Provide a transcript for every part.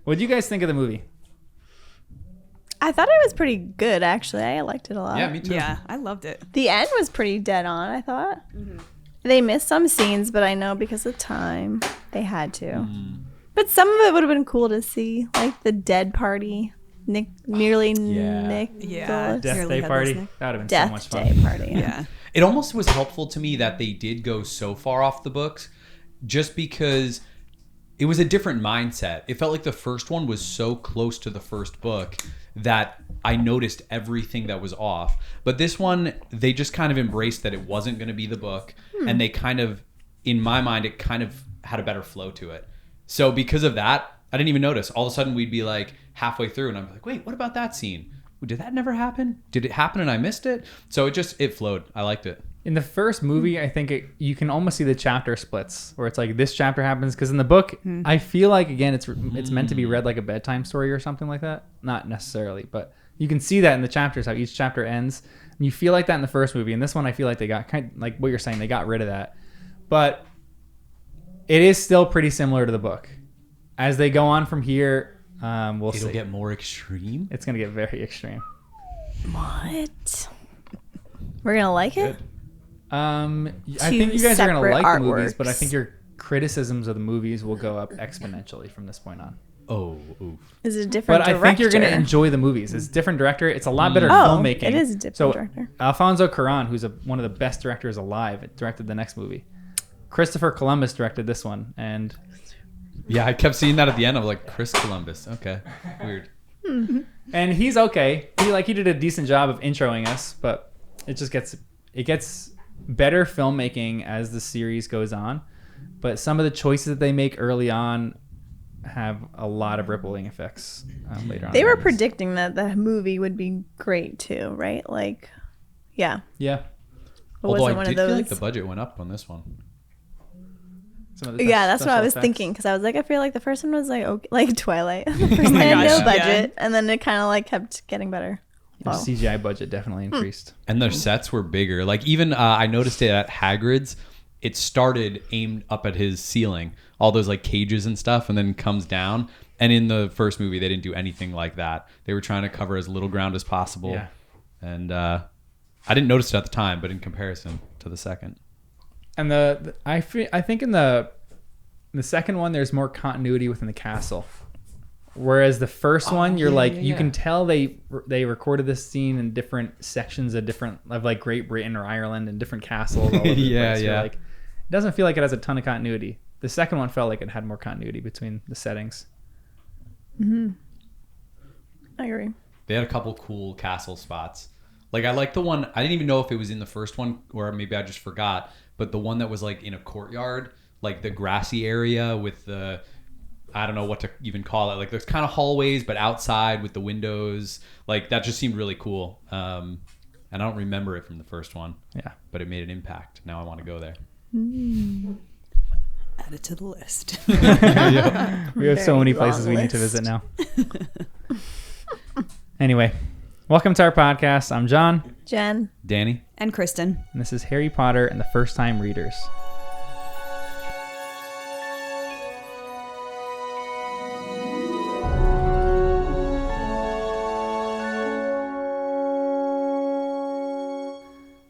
What do you guys think of the movie? I thought it was pretty good, actually. I liked it a lot. Yeah, me too. Yeah, I loved it. The end was pretty dead on, I thought. Mm-hmm. They missed some scenes, but I know because of time, they had to. But some of it would have been cool to see, like the dead party. Nick. Yeah. Death Day party. That would have been so much fun. Death Day party. Yeah. It almost was helpful to me that they did go so far off the books just because it was a different mindset. It felt like the first one was so close to the first book that I noticed everything that was off. But this one, they just kind of embraced that it wasn't going to be the book. And they kind of, in my mind, it kind of had a better flow to it. So because of that, I didn't even notice. All of a sudden, we'd be like halfway through and I'm like, wait, what about that scene? Did that never happen? Did it happen and I missed it? So it flowed. I liked it. In the first movie, I think you can almost see the chapter splits where it's like this chapter happens because in the book, I feel like again it's meant to be read like a bedtime story or something like that. Not necessarily, but you can see that in the chapters how each chapter ends. And you feel like that in the first movie. In this one, I feel like they got kind of like what you're saying. They got rid of that, but it is still pretty similar to the book. As they go on from here, we'll see. It'll get more extreme. It's gonna get very extreme. What? We're gonna like it? I think you guys are gonna like the movies, artworks. but I think your criticisms of the movies will go up exponentially from this point on. Oh, oof. Is it a different But director? I think you're gonna enjoy the movies. It's a different director. It's a lot better Oh, filmmaking. it is a different director. Alfonso Cuarón, who's one of the best directors alive, directed the next movie. Christopher Columbus directed this one, and Yeah, I kept seeing that at the end. I was like, Chris Columbus. Okay, weird. and he's okay. He did a decent job of introing us, but it gets better filmmaking as the series goes on. But some of the choices that they make early on have a lot of rippling effects later on. They were predicting that the movie would be great too, right? Like, yeah. Yeah. It Although wasn't I one did of feel like those. the budget went up on this one. Yeah, that's what I was thinking because I was like, I feel like the first one was like okay, like Twilight. The first one had no budget, and then it kind of like kept getting better. The CGI budget definitely increased. And their sets were bigger. Like even I noticed it at Hagrid's. It started aimed up at his ceiling, all those like cages and stuff, and then comes down. And in the first movie, they didn't do anything like that. They were trying to cover as little ground as possible. Yeah. And I didn't notice it at the time, but in comparison to the second. And I think in the second one, there's more continuity within the castle. Whereas the first one, you're you can tell they recorded this scene in different sections of like Great Britain or Ireland and different castles. All over the place. You're like, it doesn't feel like it has a ton of continuity. The second one felt like it had more continuity between the settings. Mm-hmm. I agree. They had a couple cool castle spots. Like I like the one, I didn't even know if it was in the first one or maybe I just forgot, but the one that was like in a courtyard, like the grassy area with the, I don't know what to even call it. Like there's kind of hallways, but outside with the windows. Like that just seemed really cool. And I don't remember it from the first one. Yeah. But it made an impact. Now I want to go there. Add it to the list. We have so many places we need to visit now. Anyway, welcome to our podcast. I'm John. Jen. Danny. And Kristen. And this is Harry Potter and the First Time Readers.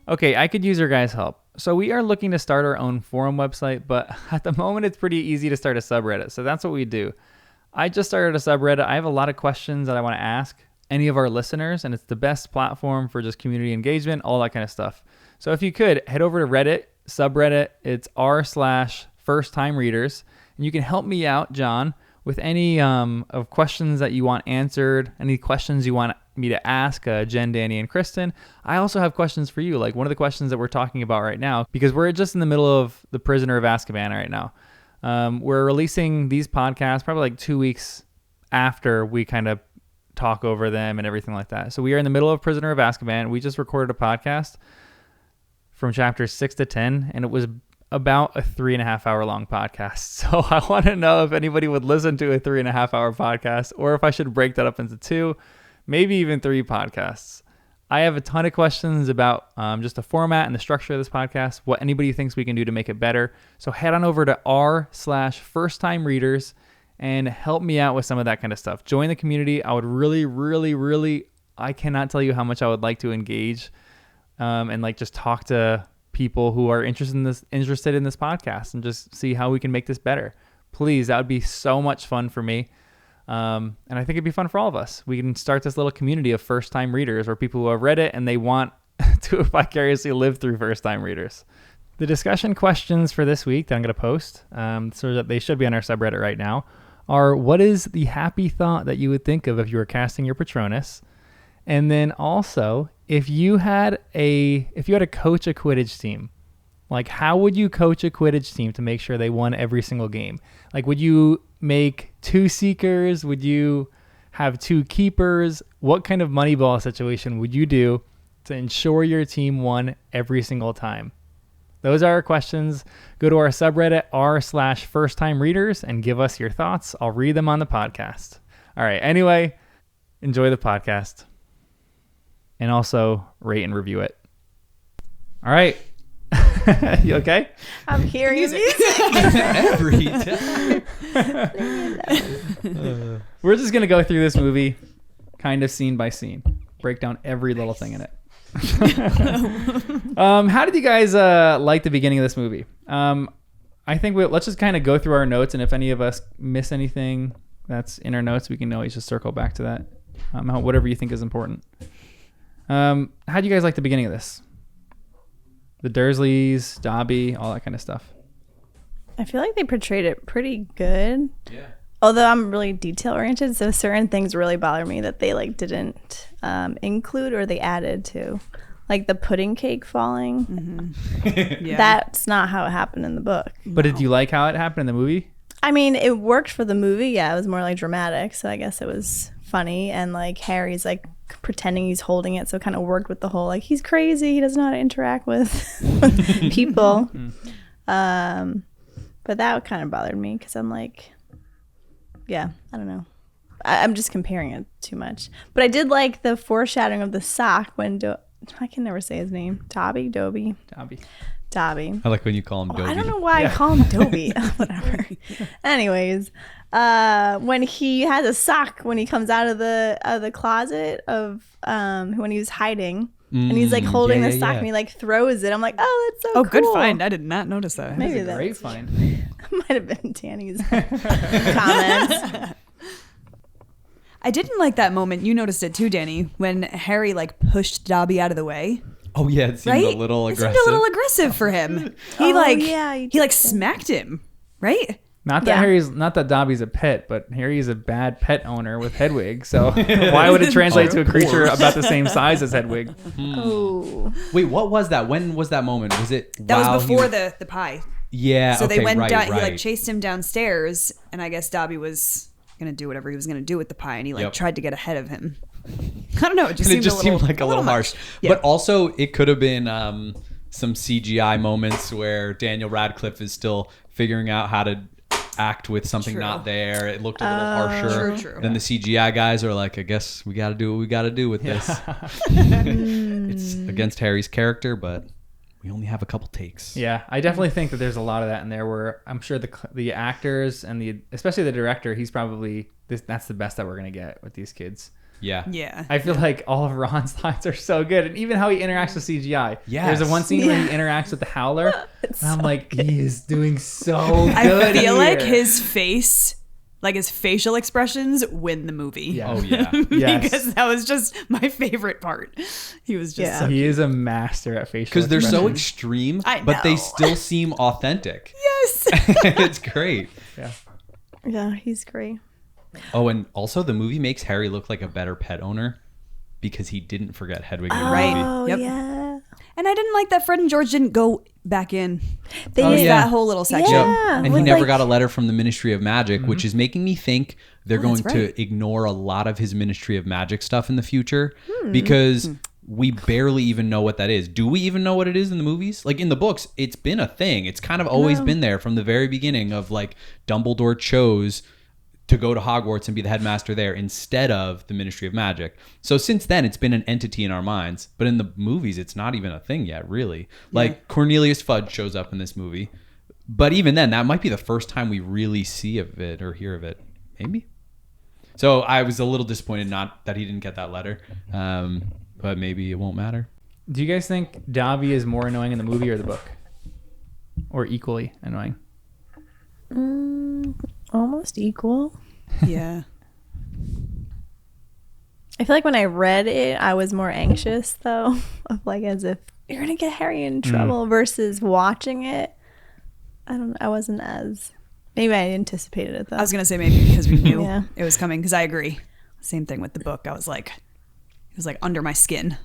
Okay, I could use your guys' help. So we are looking to start our own forum website, but at the moment it's pretty easy to start a subreddit. So that's what we do. I just started a subreddit. I have a lot of questions that I want to ask any of our listeners, and it's the best platform for just community engagement, all that kind of stuff. So if you could, head over to Reddit, subreddit. It's r/first-time-readers, and you can help me out, John, with any of questions that you want answered, any questions you want me to ask Jen, Danny, and Kristen. I also have questions for you, like one of the questions that we're talking about right now, because we're just in the middle of The Prisoner of Azkaban right now. We're releasing these podcasts probably like 2 weeks after we kind of talk over them and everything like that. So we are in the middle of Prisoner of Azkaban. We just recorded a podcast from chapters 6 to 10, and it was about a 3.5 hour long podcast. So I want to know if anybody would listen to a 3.5 hour podcast, or if I should break that up into 2, maybe even 3 podcasts. I have a ton of questions about just the format and the structure of this podcast, what anybody thinks we can do to make it better. So head on over to r/first-time-readers and help me out with some of that kind of stuff. Join the community. I would really, really, really, I cannot tell you how much I would like to engage and like just talk to people who are interested in this podcast and just see how we can make this better. Please, that would be so much fun for me. And I think it'd be fun for all of us. We can start this little community of first-time readers or people who have read it and they want to vicariously live through first-time readers. The discussion questions for this week that I'm going to post, so that they should be on our subreddit right now, are what is the happy thought that you would think of if you were casting your Patronus? And then also, if you had to coach a Quidditch team, like how would you coach a Quidditch team to make sure they won every single game? Like, would you make 2 seekers? Would you have 2 keepers? What kind of Moneyball situation would you do to ensure your team won every single time? Those are our questions. Go to our subreddit r/first-time readers and give us your thoughts. I'll read them on the podcast. All right. Anyway, enjoy the podcast. And also rate and review it. All right. You okay? I'm hearing music. Every time. We're just going to go through this movie kind of scene by scene. Break down every little thing in it. How did you guys like the beginning of this movie? I think let's just kind of go through our notes, and if any of us miss anything that's in our notes, we can always just circle back to that. Whatever you think is important. How do you guys like the beginning of this? The Dursleys, Dobby, all that kind of stuff. I feel like they portrayed it pretty good. Yeah. Although I'm really detail oriented, so certain things really bother me that they like didn't include or they added to, like the pudding cake falling. Mm-hmm. Yeah. That's not how it happened in the book. But did you like how it happened in the movie? I mean, it worked for the movie. Yeah, it was more like dramatic, so I guess it was funny. And like Harry's like pretending he's holding it, so it kind of worked with the whole like he's crazy, he doesn't know how to interact with people. But that kind of bothered me because I'm like, yeah, I don't know. I'm just comparing it too much. But I did like the foreshadowing of the sock when I can never say his name. Dobby. I like when you call him Dobby. I don't know why I call him Dobby. Whatever. Anyways, when he has a sock when he comes out of the closet of when he was hiding, and he's like holding the sock and he like throws it. I'm like, oh, that's so cool. Oh, good find. I did not notice that. Maybe That's a great find. might have been Danny's comments. I didn't like that moment. You noticed it too, Danny, when Harry like pushed Dobby out of the way. Oh yeah, it seemed Right? a little aggressive. It seemed a little aggressive for him. He you he like did say. smacked him, right? Not that Dobby's a pet, but Harry's a bad pet owner with Hedwig. So why would it translate to a creature about the same size as Hedwig? Oh. Wait, what was that? When was that moment? Was it That while was before he the pie. Yeah. So okay, they went right, down. right. He like chased him downstairs, and I guess Dobby was gonna do whatever he was gonna do with the pie, and he like tried to get ahead of him. I don't know. It just, seemed like a little harsh. much. Yeah. But also, it could have been some CGI moments where Daniel Radcliffe is still figuring out how to act with something not there. It looked a little harsher. True. Then the CGI guys are like, I guess we got to do what we got to do with this. It's against Harry's character, but we only have a couple takes. Yeah, I definitely think that there's a lot of that in there where I'm sure the actors and especially the director, he's probably that's the best that we're gonna get with these kids. Yeah. Yeah. I feel like all of Ron's lines are so good, and even how he interacts with CGI. Yes. There's a one scene where he interacts with the Howler, and I'm like, he is doing so good. I feel like here. his face, like his facial expressions, win the movie. Yeah. Oh yeah. Yes. Because that was just my favorite part. He was just so He is a master at facial Because they're so expressions. extreme, I but they know. still seem authentic. yes. It's great. Yeah. Yeah, he's great. Oh, and also the movie makes Harry look like a better pet owner because he didn't forget Hedwig in the Right. movie. Oh, Yep. yeah. And I didn't like that Fred and George didn't go back in. They Oh, used yeah. That whole little section. Yeah. And he with, never like- got a letter from the Ministry of Magic, which is making me think they're going that's right. to ignore a lot of his Ministry of Magic stuff in the future because we barely even know what that is. Do we even know what it is in the movies? Like in the books, it's been a thing. It's kind of always been there from the very beginning of like Dumbledore chose to go to Hogwarts and be the headmaster there instead of the Ministry of Magic. So since then, it's been an entity in our minds. But in the movies, it's not even a thing yet, really. Like Cornelius Fudge shows up in this movie. But even then, that might be the first time we really see of it or hear of it. Maybe. So I was a little disappointed not that he didn't get that letter, but maybe it won't matter. Do you guys think Dobby is more annoying in the movie or the book? Or equally annoying? Almost equal. Yeah. I feel like when I read it, I was more anxious though, of like as if you're gonna get Harry in trouble versus watching it. I wasn't as, maybe I anticipated it though. I was gonna say maybe because we knew Yeah. it was coming. Because I agree. Same thing with the book. I was like, it was like under my skin.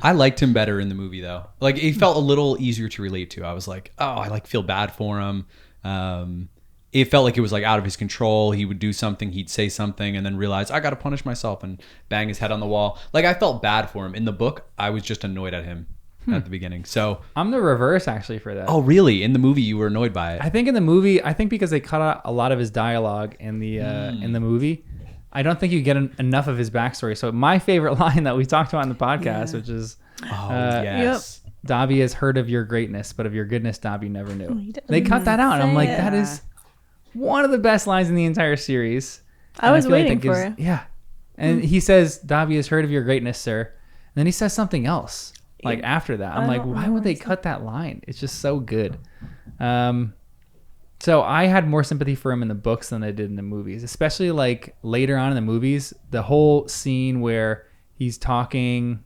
I liked him better in the movie though. Like he felt a little easier to relate to. I was like, oh, I like feel bad for him. It felt like it was like out of his control. He would do something, he'd say something, and then realize I got to punish myself and bang his head on the wall. Like I felt bad for him. In the book, I was just annoyed at him at the beginning. So I'm the reverse actually for that. oh really? In the movie, you were annoyed by it? I think in the movie, because they cut out a lot of his dialogue in the movie, I don't think you get enough of his backstory. So my favorite line that we talked about in the podcast, which is, yes. Dobby has heard of your greatness, but of your goodness, Dobby never knew. He doesn't They cut that out, and I'm like, say it. that is one of the best lines in the entire series. I And was feel like waiting that gives- for it. Yeah. And he says, Dobby has heard of your greatness, sir. And then he says something else, like after that. I'm I like, don't why know would they cut that line? It's just so good. So I had more sympathy for him in the books than I did in the movies, especially like later on in the movies, the whole scene where he's talking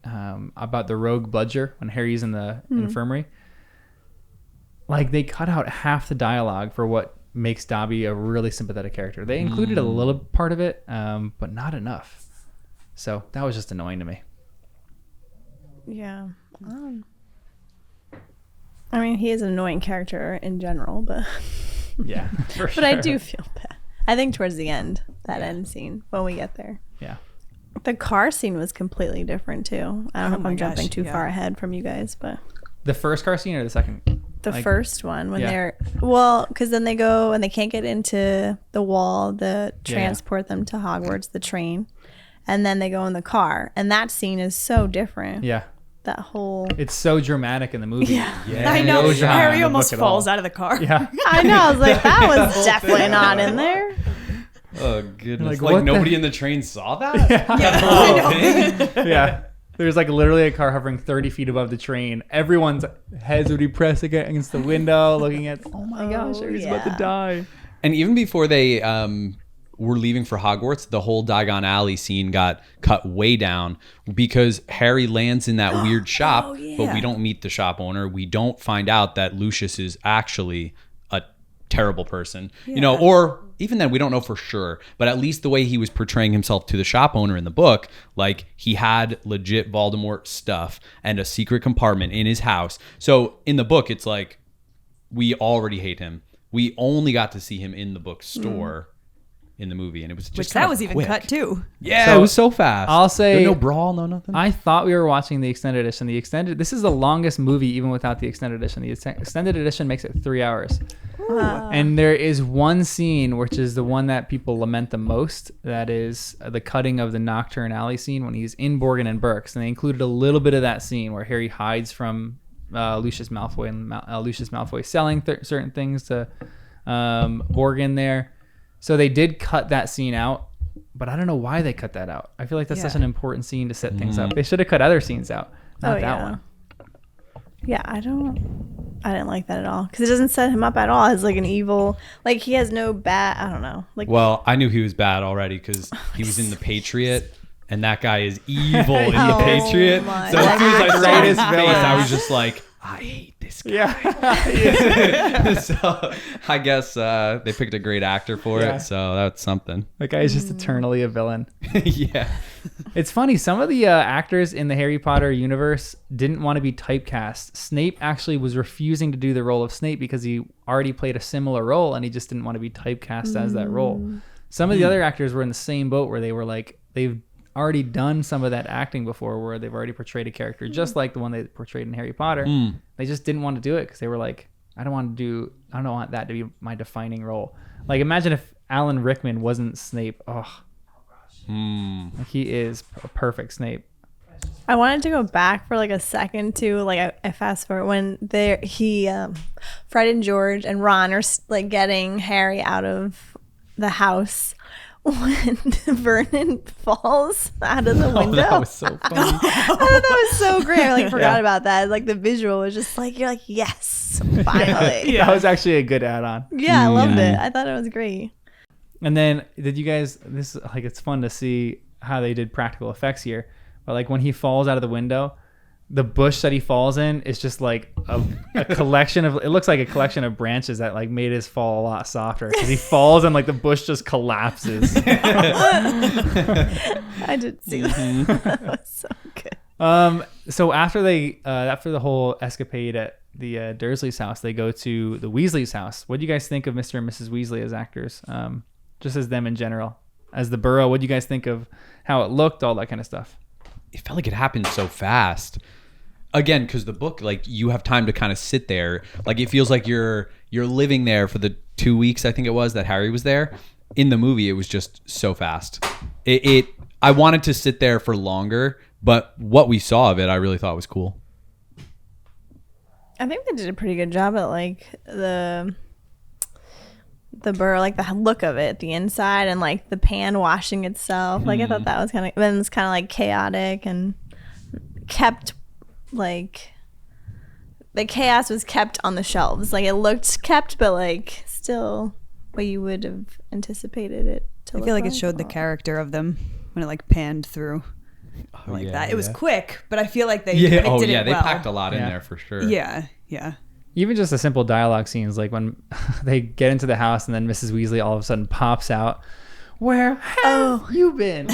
about the rogue bludger when Harry's in the infirmary. Like they cut out half the dialogue for what makes Dobby a really sympathetic character. They included a little part of it, but not enough. So that was just annoying to me. Yeah. I mean, he is an annoying character in general, but Yeah, for but I do feel bad. I think towards the end, that end scene when we get there. Yeah. The car scene was completely different too. I don't know if my I'm jumping gosh, too yeah. far ahead from you guys, but The first car scene or the second? the Like- first one when Yeah. they're because then they go and they can't get into the wall to transport them to Hogwarts, the train, and then they go in the car, and that scene is so different. Yeah. That whole It's so dramatic in the movie. Yeah. I know. No drama in Harry the almost book at all. falls out of the car. Yeah. I know. I was like, that was definitely not in there. Oh goodness! Like, what the- nobody in the train saw that. That whole thing? Yeah. There's like literally a car hovering 30 feet above the train. Everyone's heads would be pressed against the window looking at, oh my gosh, Harry's about to yeah. die. And even before they were leaving for Hogwarts, the whole Diagon Alley scene got cut way down because Harry lands in that weird shop, but we don't meet the shop owner. We don't find out that Lucius is actually a terrible person, or even then we don't know for sure, but at least the way he was portraying himself to the shop owner in the book, like he had legit Voldemort stuff and a secret compartment in his house. So in the book, it's like, we already hate him. We only got to see him in the bookstore in the movie, and it was just Which kinda that was even quick. cut too. Yeah, So, it was so fast. I'll say- There was no brawl, no nothing. I thought we were watching the extended edition. This is the longest movie even without the extended edition. The extended edition makes it 3 hours. And there is one scene, which is the one that people lament the most. That is the cutting of the Nocturne Alley scene when he's in Borgin and Burke's. And they included a little bit of that scene where Harry hides from Lucius Malfoy and Lucius Malfoy selling certain things to Borgin there. So they did cut that scene out, but I don't know why they cut that out. I feel like that's such an important scene to set things up. They should have cut other scenes out, not that one. Yeah, I didn't like that at all because it doesn't set him up at all as like an evil. Like he has no bad. I don't know. Like Well, I knew he was bad already because he was in The Patriot, and that guy is evil in The Oh Patriot. my So as soon as I saw his Greatest face, villain. I was just like, I hate this guy. Yeah. So I guess they picked a great actor for Yeah. it, so that's something. That guy is just eternally a villain. Yeah. It's funny. Some of the actors in the Harry Potter universe didn't want to be typecast. Snape actually was refusing to do the role of Snape because he already played a similar role and he just didn't want to be typecast as that role. Some of the other actors were in the same boat where they were like, they've already done some of that acting before where they've already portrayed a character just like the one they portrayed in Harry Potter. They just didn't want to do it because they were like, I don't want that to be my defining role. Like imagine if Alan Rickman wasn't Snape. Like he is a perfect Snape. I wanted to go back for like a second to like I fast forward when Fred and George and Ron are like getting Harry out of the house when Vernon falls out of the window. That was so funny. I thought that was so great. I forgot about that. Like the visual was just like, you're like, yes, finally. That was actually a good add-on. Yeah, I loved it. I thought it was great. And then did you guys, this like, it's fun to see how they did practical effects here, but like when he falls out of the window, the bush that he falls in is just like a collection of, it looks like a collection of branches that like made his fall a lot softer because he falls and like the bush just collapses. I did see that. That was so good. So after the whole escapade at the Dursleys' house, they go to the Weasleys' house. What do you guys think of Mr. and Mrs. Weasley as actors? Just as them in general, as the Burrow. What do you guys think of how it looked, all that kind of stuff? It felt like it happened so fast. Again, because the book, like, you have time to kind of sit there. Like, it feels like you're living there for the 2 weeks, I think it was, that Harry was there. In the movie, it was just so fast. I wanted to sit there for longer, but what we saw of it, I really thought was cool. I think they did a pretty good job at like the Burrow, like the look of it, the inside, and like the pan washing itself. Like I thought that was kind of, then it's kind of like chaotic and kept like the chaos was kept on the shelves. Like it looked kept, but like still what you would have anticipated it to look I feel like it showed the character of them when it like panned through like that. It was quick, but I feel like they did it well. They packed a lot in there for sure. Yeah. Even just the simple dialogue scenes, like when they get into the house and then Mrs. Weasley all of a sudden pops out, "Where have you been?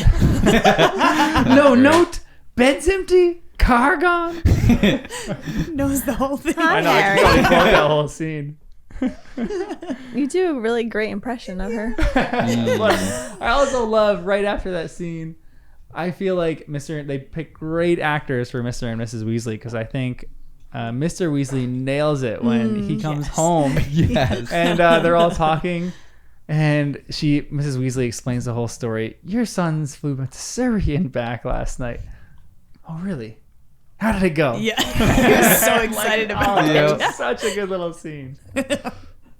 No note, bed's empty, car gone." Knows the whole thing. I know, I can totally quote that whole scene. You do a really great impression of her. But I also love right after that scene, I feel like they pick great actors for Mr. and Mrs. Weasley because I think Mr. Weasley nails it when he comes home. Yes. And they're all talking. And Mrs. Weasley explains the whole story. "Your sons flew to Surrey and back last night." "Oh, really? How did it go?" Yeah. He was so excited about it. It was such a good little scene.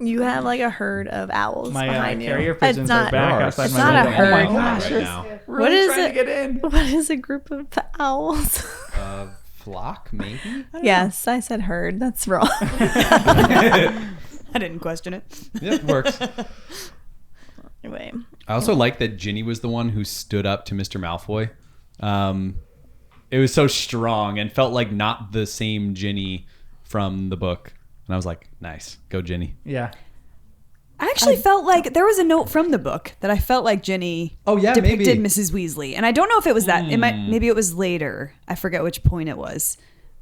You have like a herd of owls My behind you. carrier pigeons are back outside it's my not a window. herd. Oh my gosh, Right it's now. really What is trying it? to get in. What is a group of owls? Flock, maybe? Yes, I said herd. That's wrong. I didn't question it. Yeah, it works. Anyway, I also like that Ginny was the one who stood up to Mr. Malfoy. It was so strong and felt like not the same Ginny from the book. And I was like, nice. Go, Ginny. Yeah. I actually felt like there was a note from the book that I felt like Ginny depicted maybe. Mrs. Weasley. And I don't know if it was that. Maybe it was later. I forget which point it was.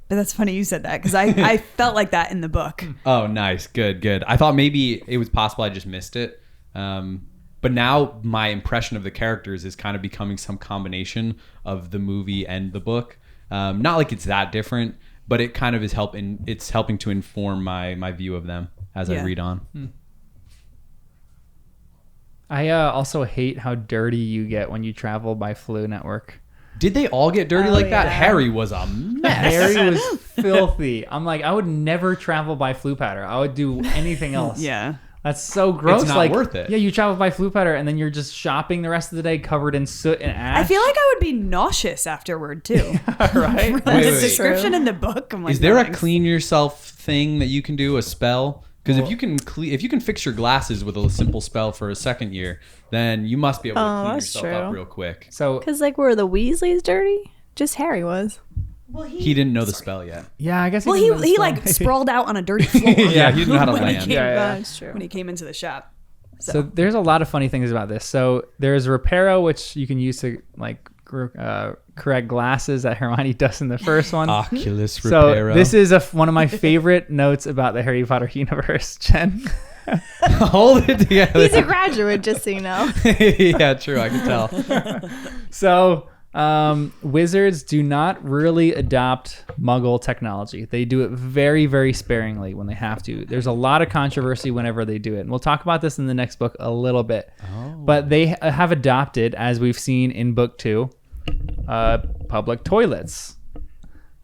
But that's funny you said that because I felt like that in the book. Oh, nice. Good. I thought maybe it was possible I just missed it. But now my impression of the characters is kind of becoming some combination of the movie and the book. Not like it's that different, but it kind of is helping. It's helping to inform my view of them as I read on. I also hate how dirty you get when you travel by Flu Network. Did they all get dirty like that? Harry was a mess. Harry was filthy. I'm like, I would never travel by Flu Powder. I would do anything else. Yeah. That's so gross. It's not worth it. Yeah, you travel by Flu Powder and then you're just shopping the rest of the day covered in soot and ash. I feel like I would be nauseous afterward too. Right? The Wait. description in the book, I'm like, Is there no, a thanks. clean yourself thing that you can do, a spell? Because if you can fix your glasses with a simple spell for a second year, then you must be able to clean that's yourself up true. real quick. So, because like were the Weasleys dirty? Just Harry was. He didn't know the spell yet. yeah, I guess Well, didn't know the he spell, like maybe. sprawled out on a dirty floor. Yeah, he didn't know how to when he land. came- Yeah. That's true. When he came into the shop. So there's a lot of funny things about this. So there's Reparo, which you can use to like correct glasses that Hermione does in the first one. Oculus So Reparo. this is one of my favorite notes about the Harry Potter universe, Jen. Hold it together. He's a graduate, just so you know. Yeah, true. I can tell. So wizards do not really adopt Muggle technology. They do it very, very sparingly when they have to. There's a lot of controversy whenever they do it. And we'll talk about this in the next book a little bit. But they have adopted, as we've seen in book 2, public toilets.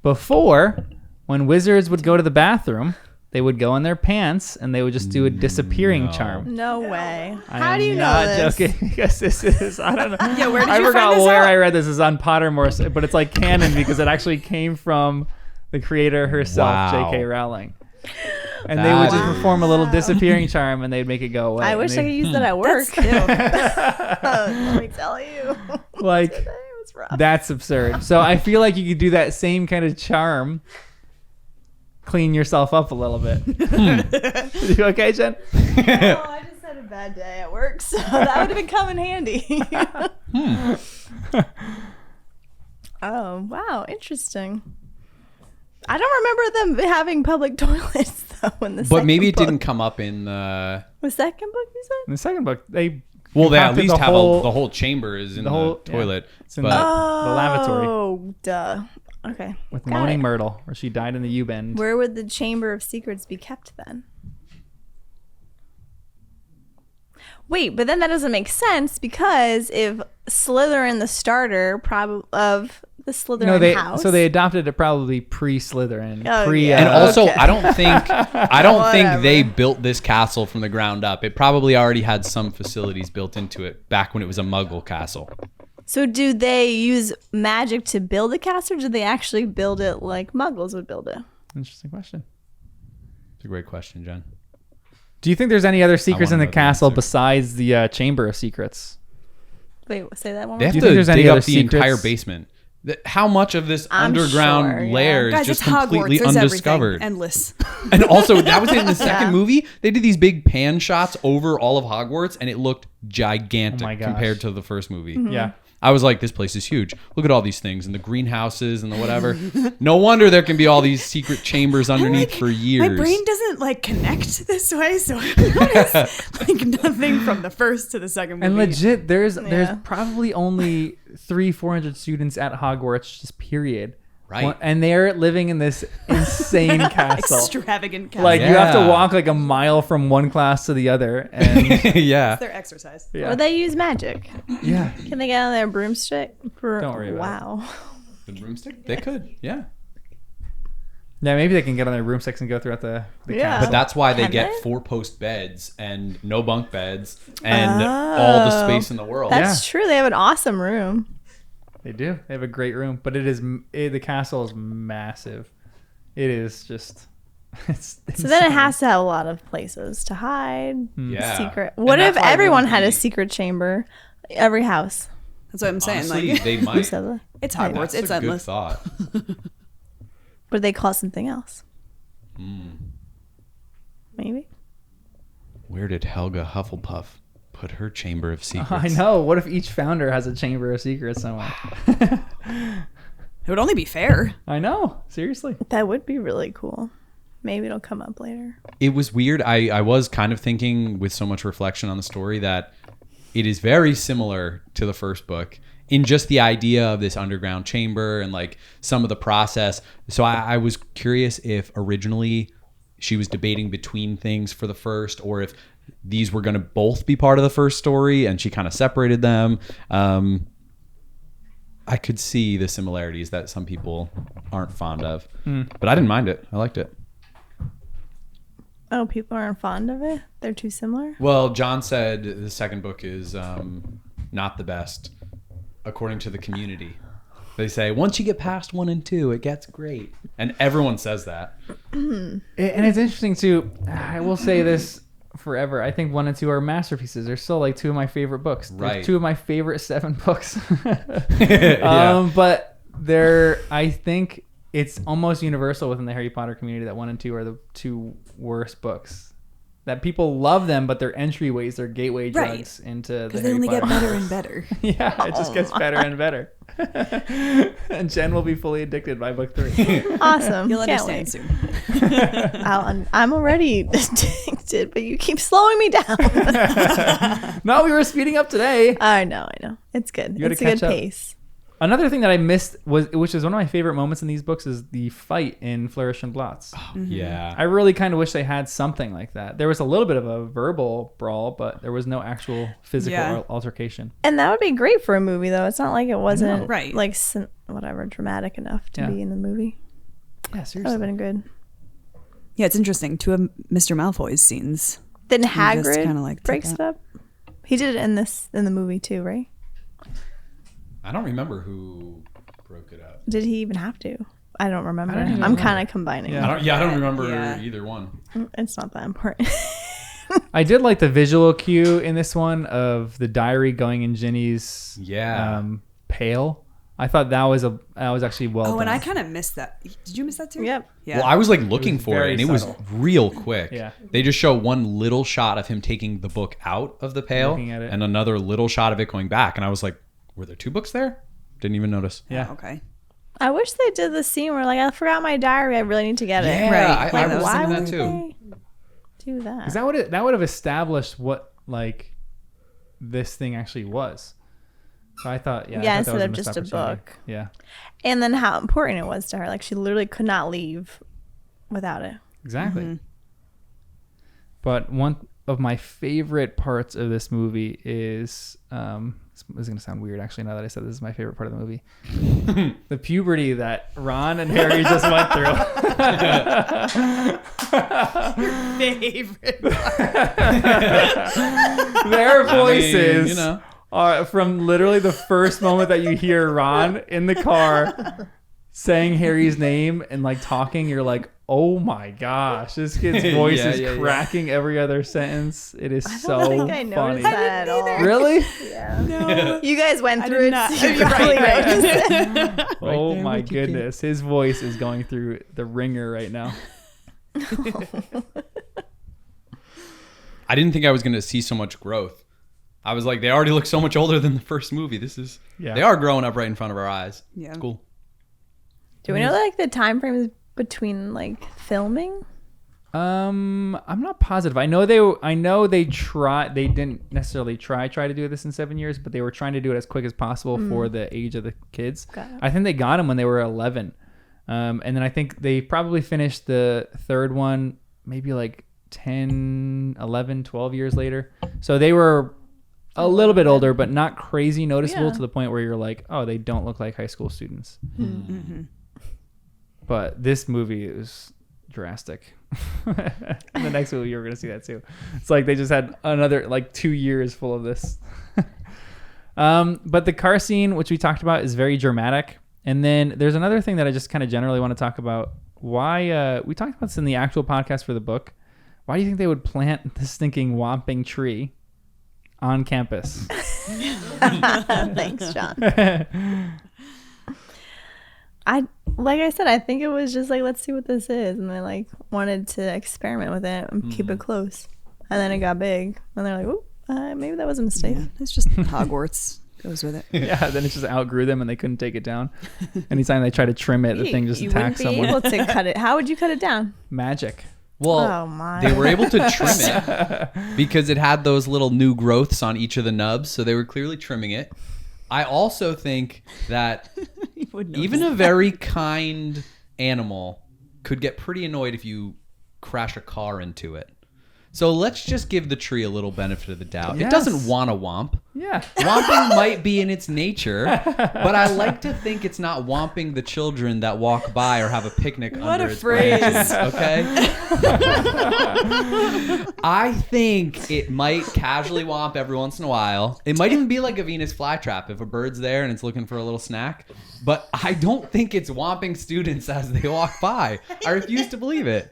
Before, when wizards would go to the bathroom, they would go in their pants and they would just do a disappearing charm. No way. I'm How do you know not this? joking because this is, I don't know. Yeah, where did I you forgot find this where out? I read this. Is on Pottermore, but it's like canon because it actually came from the creator herself, Wow. J.K. Rowling. And they would just perform a little disappearing charm and they'd make it go away. I And wish I they'd- could use that at work. Let me tell you. Like, Today was rough. that's absurd. So I feel like you could do that same kind of charm, clean yourself up a little bit. You okay, Jen? Oh, I just had a bad day at work, so that would have been come in handy. Oh, wow. Interesting. I don't remember them having public toilets, though, in the But maybe it second didn't book. come up in the. The second book, you said? In the second book, they Well, they at compacted least the have whole- the whole chamber is in the, whole- yeah. toilet. It's in but the lavatory Oh, duh. Okay. with Got Moaning it. Myrtle, where she died in the U-bend. Where would the Chamber of Secrets be kept then? Wait, but then that doesn't make sense because if Slytherin, the starter of the Slytherin house, so they adopted it probably pre-Slytherin, Oh, pre. yeah. and also, Okay. I don't think Whatever. they built this castle from the ground up. It probably already had some facilities built into it back when it was a Muggle castle. So do they use magic to build a castle, or do they actually build it like Muggles would build it? Interesting question. It's a great question, Jen. Do you think there's any other secrets wanna in the know the castle answer. besides the Chamber of Secrets? Wait, say that one They more have Do you to think there's any dig other up the entire secrets? basement. How much of this I'm underground sure, yeah. layer is Guys, just it's Hogwarts. completely There's undiscovered? everything. Endless. And also, that was in the second Yeah. movie. They did these big pan shots over all of Hogwarts, and it looked gigantic Oh my gosh. compared to the first movie. Yeah. I was like, this place is huge. Look at all these things and the greenhouses and the whatever. No wonder there can be all these secret chambers underneath for years. My brain doesn't like connect this way, so I notice like nothing from the first to the second movie. And legit, there's Yeah. probably only 300-400 students at Hogwarts, just period. Right. And they're living in this insane castle. Extravagant castle. Like you have to Yeah. walk like a mile from one class to the other, and Yeah. Their exercise. yeah, Or they use magic. yeah. Can they get on their broomstick? Don't worry about Wow. The broomstick? They could, yeah. Yeah, maybe they can get on their broomsticks and go throughout the Yeah. castle. But that's why they Can get they? 4-post beds and no bunk beds and all the space in the world. That's true. They have an awesome room. They do. They have a great room, but the castle is massive. It is just. It's So then it insane. has to have a lot of places to hide. Yeah. Secret. And What if that's why it everyone wouldn't had a be- secret chamber? Every house. That's what I'm saying. Honestly, Like they Who might. said that? it's Right. Hogwarts. That's It's a good endless. thought. Would they call it something else? Maybe. Where did Helga Hufflepuff put her chamber of secrets? I know. What if each founder has a chamber of secrets somewhere? It would only be fair. I know. Seriously. That would be really cool. Maybe it'll come up later. It was weird. I was kind of thinking with so much reflection on the story that it is very similar to the first book in just the idea of this underground chamber and like some of the process. So I was curious if originally she was debating between things for the first, or if these were going to both be part of the first story and she kind of separated them. I could see the similarities that some people aren't fond of, but I didn't mind it. I liked it. Oh, people aren't fond of it? They're too similar? Well, John said the second book is not the best, according to the community. They say once you get past 1 and 2, it gets great, and everyone says that. And it's interesting too. I will say this forever. I think 1 and 2 are masterpieces. They're still like 2 of my favorite books. They're Right. 2 of my favorite 7 books. Yeah. But I think it's almost universal within the Harry Potter community that 1 and 2 are the 2 worst books. That people love them, but they're entryways, they're gateway Right. drugs into the Because Harry they only Potter. get better and better. Yeah, it just gets better and better. And Jen will be fully addicted by book 3. Awesome. You'll Can't understand wait. soon. I'm already addicted, but you keep slowing me down. No, we were speeding up today. I know. It's good. You gotta It's a good catch up. pace. Another thing that I missed which is one of my favorite moments in these books, is the fight in Flourish and Blots. Yeah. I really kind of wish they had something like that. There was a little bit of a verbal brawl, but there was no actual physical Yeah. altercation. And that would be great for a movie, though. It's not like it wasn't Right. like whatever dramatic enough to Yeah. be in the movie. Yeah, That would have seriously. been good. Yeah, it's interesting. Two of Mr. Malfoy's scenes. Then just Hagrid kinda, like, took breaks out. it up. He did it in the movie too, right? I don't remember who broke it up. Did he even have to? I don't remember. I don't even I'm remember. kind of combining. Yeah. I don't remember Yeah. either one. It's not that important. I did like the visual cue in this one of the diary going in Ginny's Yeah. pail. I thought that was actually well done. Oh, and I kind of missed that. Did you miss that too? Yep. Yeah. Well, I was like looking for very it, and it was subtle. real quick. Yeah. They just show one little shot of him taking the book out of the pail, Looking at it. and another little shot of it going back, and I was like, "Were there two books there?" Didn't even notice. Yeah. Okay. I wish they did the scene where like I forgot my diary. I really need to get it. Yeah, Right. I Like, was why thinking would that too. they do that? Because that would have established what like this thing actually was. So I thought, I thought that instead was of missed just a opportunity. book. Yeah, And then how important it was to her. Like she literally could not leave without it. exactly. Mm-hmm. But one of my favorite parts of this movie is this is going to sound weird actually now that I said this is my favorite part of the movie. The puberty that Ron and Harry just went through. Favorite. Their voices you know. are from literally the first moment that you hear Ron in the car saying Harry's name and like talking, you're like, oh my gosh, this kid's voice Yeah, is yeah, yeah. cracking every other sentence. It is I so don't think I funny. noticed that at all. Really? Yeah. No. You guys went I through did it. not. So you Right, probably right. noticed it. Right Oh there my with your kid. goodness. His voice is going through the ringer right now. I didn't think I was going to see so much growth. I was like, they already look so much older than the first movie. Yeah. They are growing up right in front of our eyes. Yeah. It's cool. Do we know like the time frames between like filming? I'm not positive. I know they didn't necessarily try to do this in 7 years, but they were trying to do it as quick as possible for the age of the kids. Got it. I think they got them when they were 11. And then I think they probably finished the third one maybe like 10, 11, 12 years later. So they were a little bit older, but not crazy noticeable Yeah. to the point where you're like, oh, they don't look like high school students. Mm-hmm. But this movie is drastic. And the next movie, you're going to see that too. It's like they just had another like 2 years full of this. But the car scene, which we talked about, is very dramatic. And then there's another thing that I just kind of generally want to talk about. Why we talked about this in the actual podcast for the book. Why do you think they would plant this stinking whomping tree on campus? Thanks, John. Like I said, I think it was just like, let's see what this is, and they like wanted to experiment with it and keep it close, and then it got big, and they're like, "Ooh, maybe that was a mistake." Yeah. It's just Hogwarts goes with it. Yeah, then it just outgrew them and they couldn't take it down. Anytime they try to trim it, the thing just you attacks wouldn't be someone. able to cut it. How would you cut it down? Magic. Well, Oh, my. they were able to trim it because it had those little new growths on each of the nubs, so they were clearly trimming it. I also think that You would even a very kind animal could get pretty annoyed if you crash a car into it. So let's just give the tree a little benefit of the doubt. Yes. It doesn't want to whomp. Yeah. Whomping might be in its nature, but I like to think it's not whomping the children that walk by or have a picnic What under a its phrase. branches, okay? I think it might casually whomp every once in a while. It might even be like a Venus flytrap if a bird's there and it's looking for a little snack. But I don't think it's whomping students as they walk by. I refuse to believe it.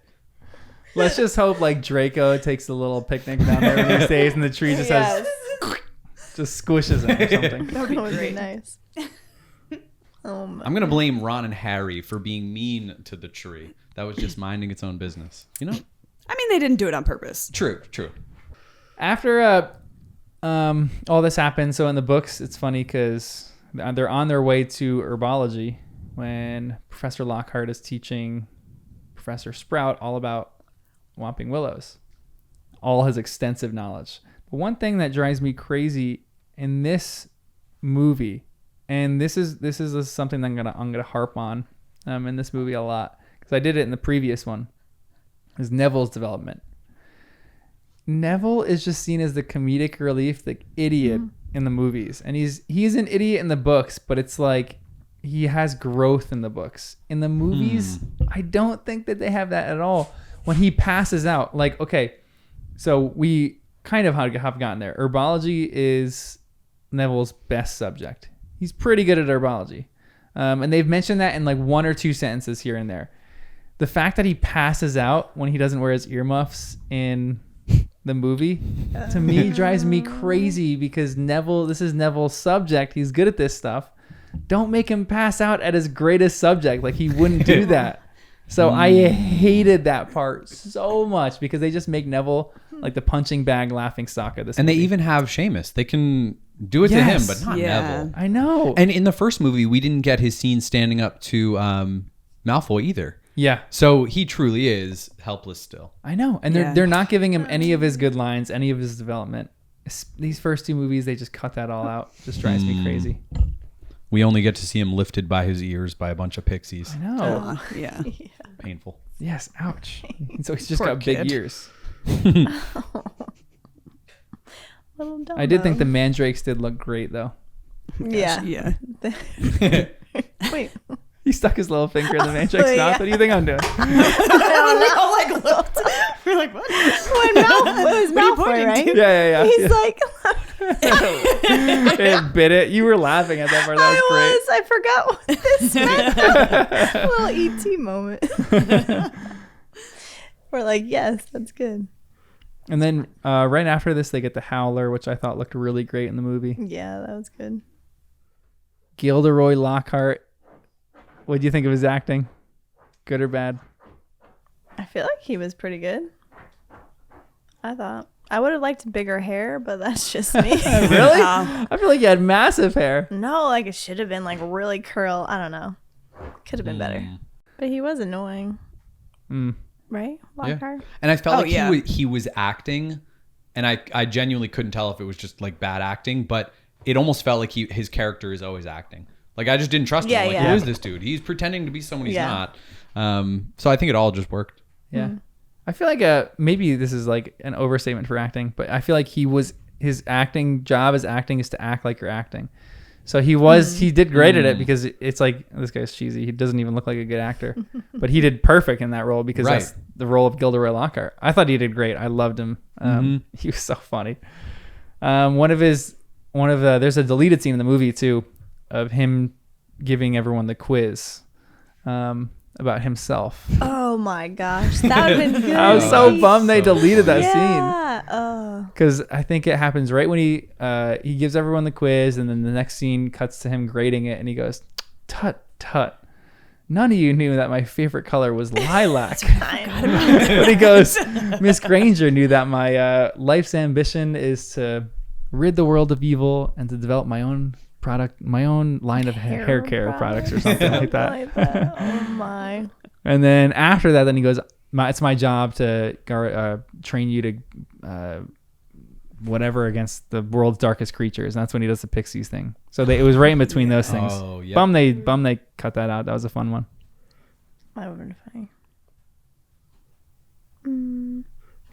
Let's just hope like Draco takes a little picnic down there these days and the tree just has just squishes him or something. That would be nice. I'm going to blame Ron and Harry for being mean to the tree. That was just minding its own business. You know? I mean, they didn't do it on purpose. True. After all this happened, so in the books, it's funny because they're on their way to herbology when Professor Lockhart is teaching Professor Sprout all about whomping willows, all his extensive knowledge. But one thing that drives me crazy in this movie, and this is something that I'm gonna harp on in this movie a lot because I did it in the previous one, is Neville's development. Neville is just seen as the comedic relief, the idiot in the movies, and he's an idiot in the books, but it's like he has growth in the books. In the movies, I don't think that they have that at all. when he passes out, like, okay, so we kind of have gotten there. Herbology is Neville's best subject. He's pretty good at herbology. And they've mentioned that in like 1 or 2 sentences here and there. The fact that he passes out when he doesn't wear his earmuffs in the movie, to me, drives me crazy because this is Neville's subject. He's good at this stuff. Don't make him pass out at his greatest subject. Like, he wouldn't do that. So I hated that part so much because they just make Neville like the punching bag laughing stock of this And movie. they even have Seamus. They can do it to him, but not Yeah. Neville. I know. And in the first movie, we didn't get his scene standing up to Malfoy either. Yeah, So he truly is helpless still. I know. And they're not giving him any of his good lines, any of his development. These first 2 movies, they just cut that all out. Just drives me crazy. We only get to see him lifted by his ears by a bunch of pixies. I know. Yeah. Painful. Yes, ouch. So he's just Poor got big kid. ears. Little I did think the dumbo. mandrakes did look great, though. Yeah. Yeah. Wait. He stuck his little finger in the mandrake's Oh, yeah. mouth. What do you think I'm doing? We all like looked. We're like, what? When it was What are you Malfoy, pointing right? to? Yeah. He's like, It bit it. You were laughing at that part. That was great. I forgot what this meant. Little ET moment. We're like, yes, that's good. And then right after this, they get the Howler, which I thought looked really great in the movie. Yeah, that was good. Gilderoy Lockhart. What do you think of his acting? Good or bad? I feel like he was pretty good. I thought. I would have liked bigger hair, but that's just me. Really? I feel like he had massive hair. No, like it should have been like really curl. I don't know. Could have been better. But he was annoying. Right? Lockhart? And I felt like yeah. he was acting, and I genuinely couldn't tell if it was just like bad acting, but it almost felt like his character is always acting. Like, I just didn't trust him. Yeah, Like, yeah. who is this dude? He's pretending to be someone he's Yeah. not. So I think it all just worked. Yeah. I feel like maybe this is like an overstatement for acting, but I feel like his acting job as acting is to act like you're acting. So he did great at it because it's like, this guy's cheesy. He doesn't even look like a good actor, but he did perfect in that role because Right. that's the role of Gilderoy Lockhart. I thought he did great. I loved him. He was so funny. There's a deleted scene in the movie too of him giving everyone the quiz about himself. Oh my gosh. That would have been good. I was so bummed they deleted that scene. Yeah. Oh. Because I think it happens right when he gives everyone the quiz, and then the next scene cuts to him grading it, and he goes, "Tut tut, none of you knew that my favorite color was lilac." But he goes, "Miss Granger knew that my life's ambition is to rid the world of evil and to develop my own product, my own line of hair care products or something like that." Oh my. And then after that, then he goes, "It's my job to train you to whatever against the world's darkest creatures." And that's when he does the pixies thing. So it was right in between those things. Oh, yeah. Bum they cut that out. That was a fun one. That would have been funny.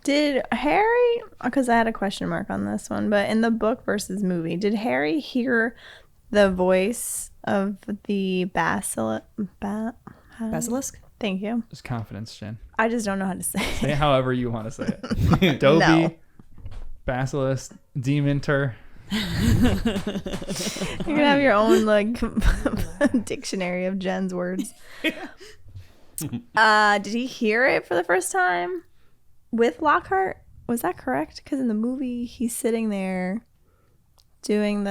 Did Harry, because I had a question mark on this one, but in the book versus movie, did Harry hear the voice of the basilisk? Thank you. Just confidence, Jen. I just don't know how to say Say it. it however you want to say it. Dobby, No. Basilisk, Dementor. You're going to have your own like dictionary of Jen's words. Did he hear it for the first time with Lockhart? Was that correct? Because in the movie, he's sitting there doing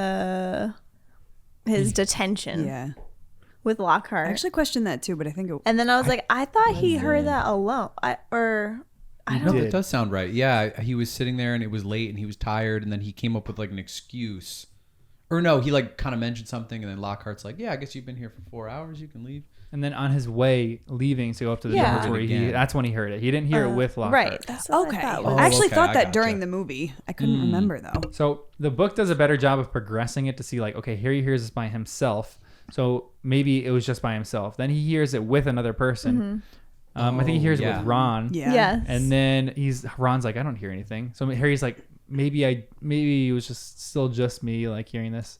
his detention Yeah. with Lockhart. I actually questioned that too, but I think it, And then I was like, I thought he heard that alone. I No, did. that does sound right. Yeah, he was sitting there and it was late and he was tired, and then he came up with like an excuse. Or no, he like kind of mentioned something, and then Lockhart's like, "Yeah, I guess you've been here for 4 hours. You can leave." And then on his way leaving to go up to the Yeah. dormitory, that's when he heard it. He didn't hear it with Lockhart. right. That's what okay. I thought Oh, was. I actually okay, thought I that gotcha. during the movie. I couldn't remember though. So the book does a better job of progressing it to see like, okay, here he hears this by himself. So maybe it was just by himself. Then he hears it with another person. I think he hears it yeah. with Ron. Yeah. Yes. And then Ron's like, I don't hear anything. So Harry's like, maybe it was still just me like hearing this.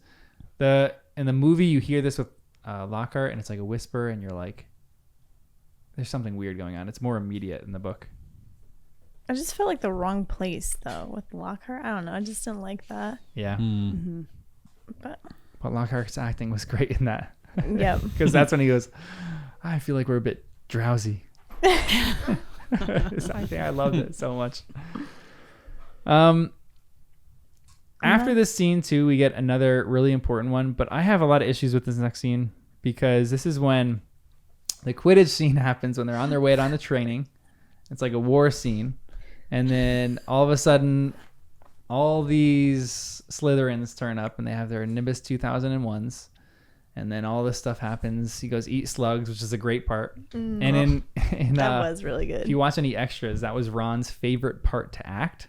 In the movie you hear this with Lockhart, and it's like a whisper, and you're like, there's something weird going on. It's more immediate in the book. I just felt like the wrong place though with Lockhart. I don't know. I just didn't like that. Yeah. But Lockhart's acting was great in that. Yep. Because that's when he goes, I feel like we're a bit drowsy. His acting, I loved it so much. After this scene too, we get another really important one, but I have a lot of issues with this next scene because this is when the Quidditch scene happens when they're on their way down to training. It's like a war scene. And then all of a sudden, all these Slytherins turn up and they have their Nimbus 2001s. And then all this stuff happens. He goes eat slugs, which is a great part. And in that was really good. If you watch any extras, that was Ron's favorite part to act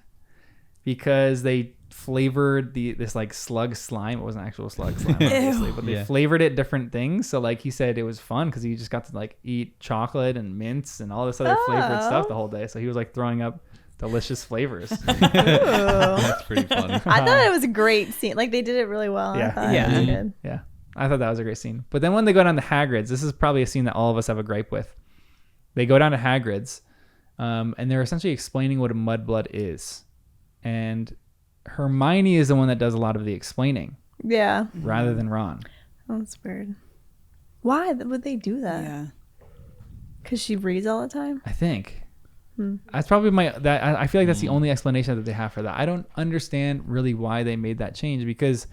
because they flavored this like slug slime. It wasn't actual slug slime, obviously, but they flavored it different things. So like he said, it was fun because he just got to like eat chocolate and mints and all this other flavored stuff the whole day. So he was like throwing up delicious flavors. That's pretty funny. I thought it was a great scene. Like they did it really well. Yeah. I thought it was good. Yeah. I thought that was a great scene. But then when they go down to Hagrid's, this is probably a scene that all of us have a gripe with. They go down to Hagrid's, and they're essentially explaining what a mudblood is. And Hermione is the one that does a lot of the explaining. Yeah. Rather than Ron. That's weird. Why would they do that? Yeah. Because she reads all the time? I think. That's probably I feel like that's the only explanation that they have for that. I don't understand really why they made that change because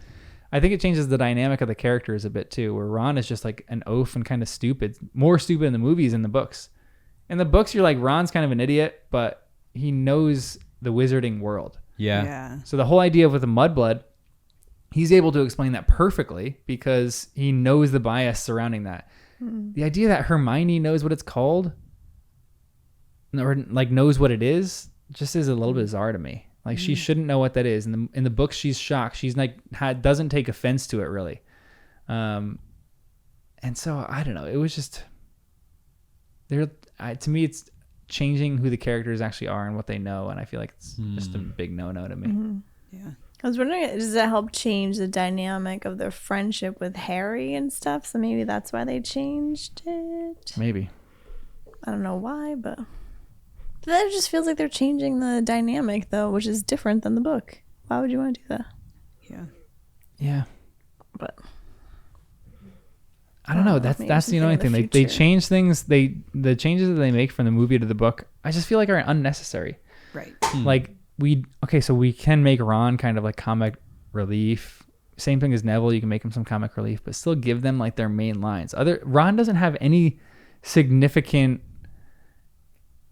I think it changes the dynamic of the characters a bit too, where Ron is just like an oaf and kind of stupid, more stupid in the movies than the books. In the books, you're like, Ron's kind of an idiot, but he knows the wizarding world. Yeah. So the whole idea with the mudblood, he's able to explain that perfectly because he knows the bias surrounding that. The idea that Hermione knows what it's called or like knows what it is just is a little bizarre to me. Like she shouldn't know what that is. In the book, she's shocked. She's like doesn't take offense to it really. And so I don't know. It was just to me, it's changing who the characters actually are and what they know. And I feel like it's just a big no-no to me. Yeah. I was wondering, does it help change the dynamic of their friendship with Harry and stuff? So maybe that's why they changed it. Maybe. I don't know why, but that just feels like they're changing the dynamic, though, which is different than the book. Why would you want to do that? Yeah. Yeah. But I don't know. maybe That's the only something thing. in the They future. change things. The changes that they make from the movie to the book, I just feel like are unnecessary. Right. Like so we can make Ron kind of like comic relief. Same thing as Neville. You can make him some comic relief, but still give them like their main lines. Ron doesn't have any significant.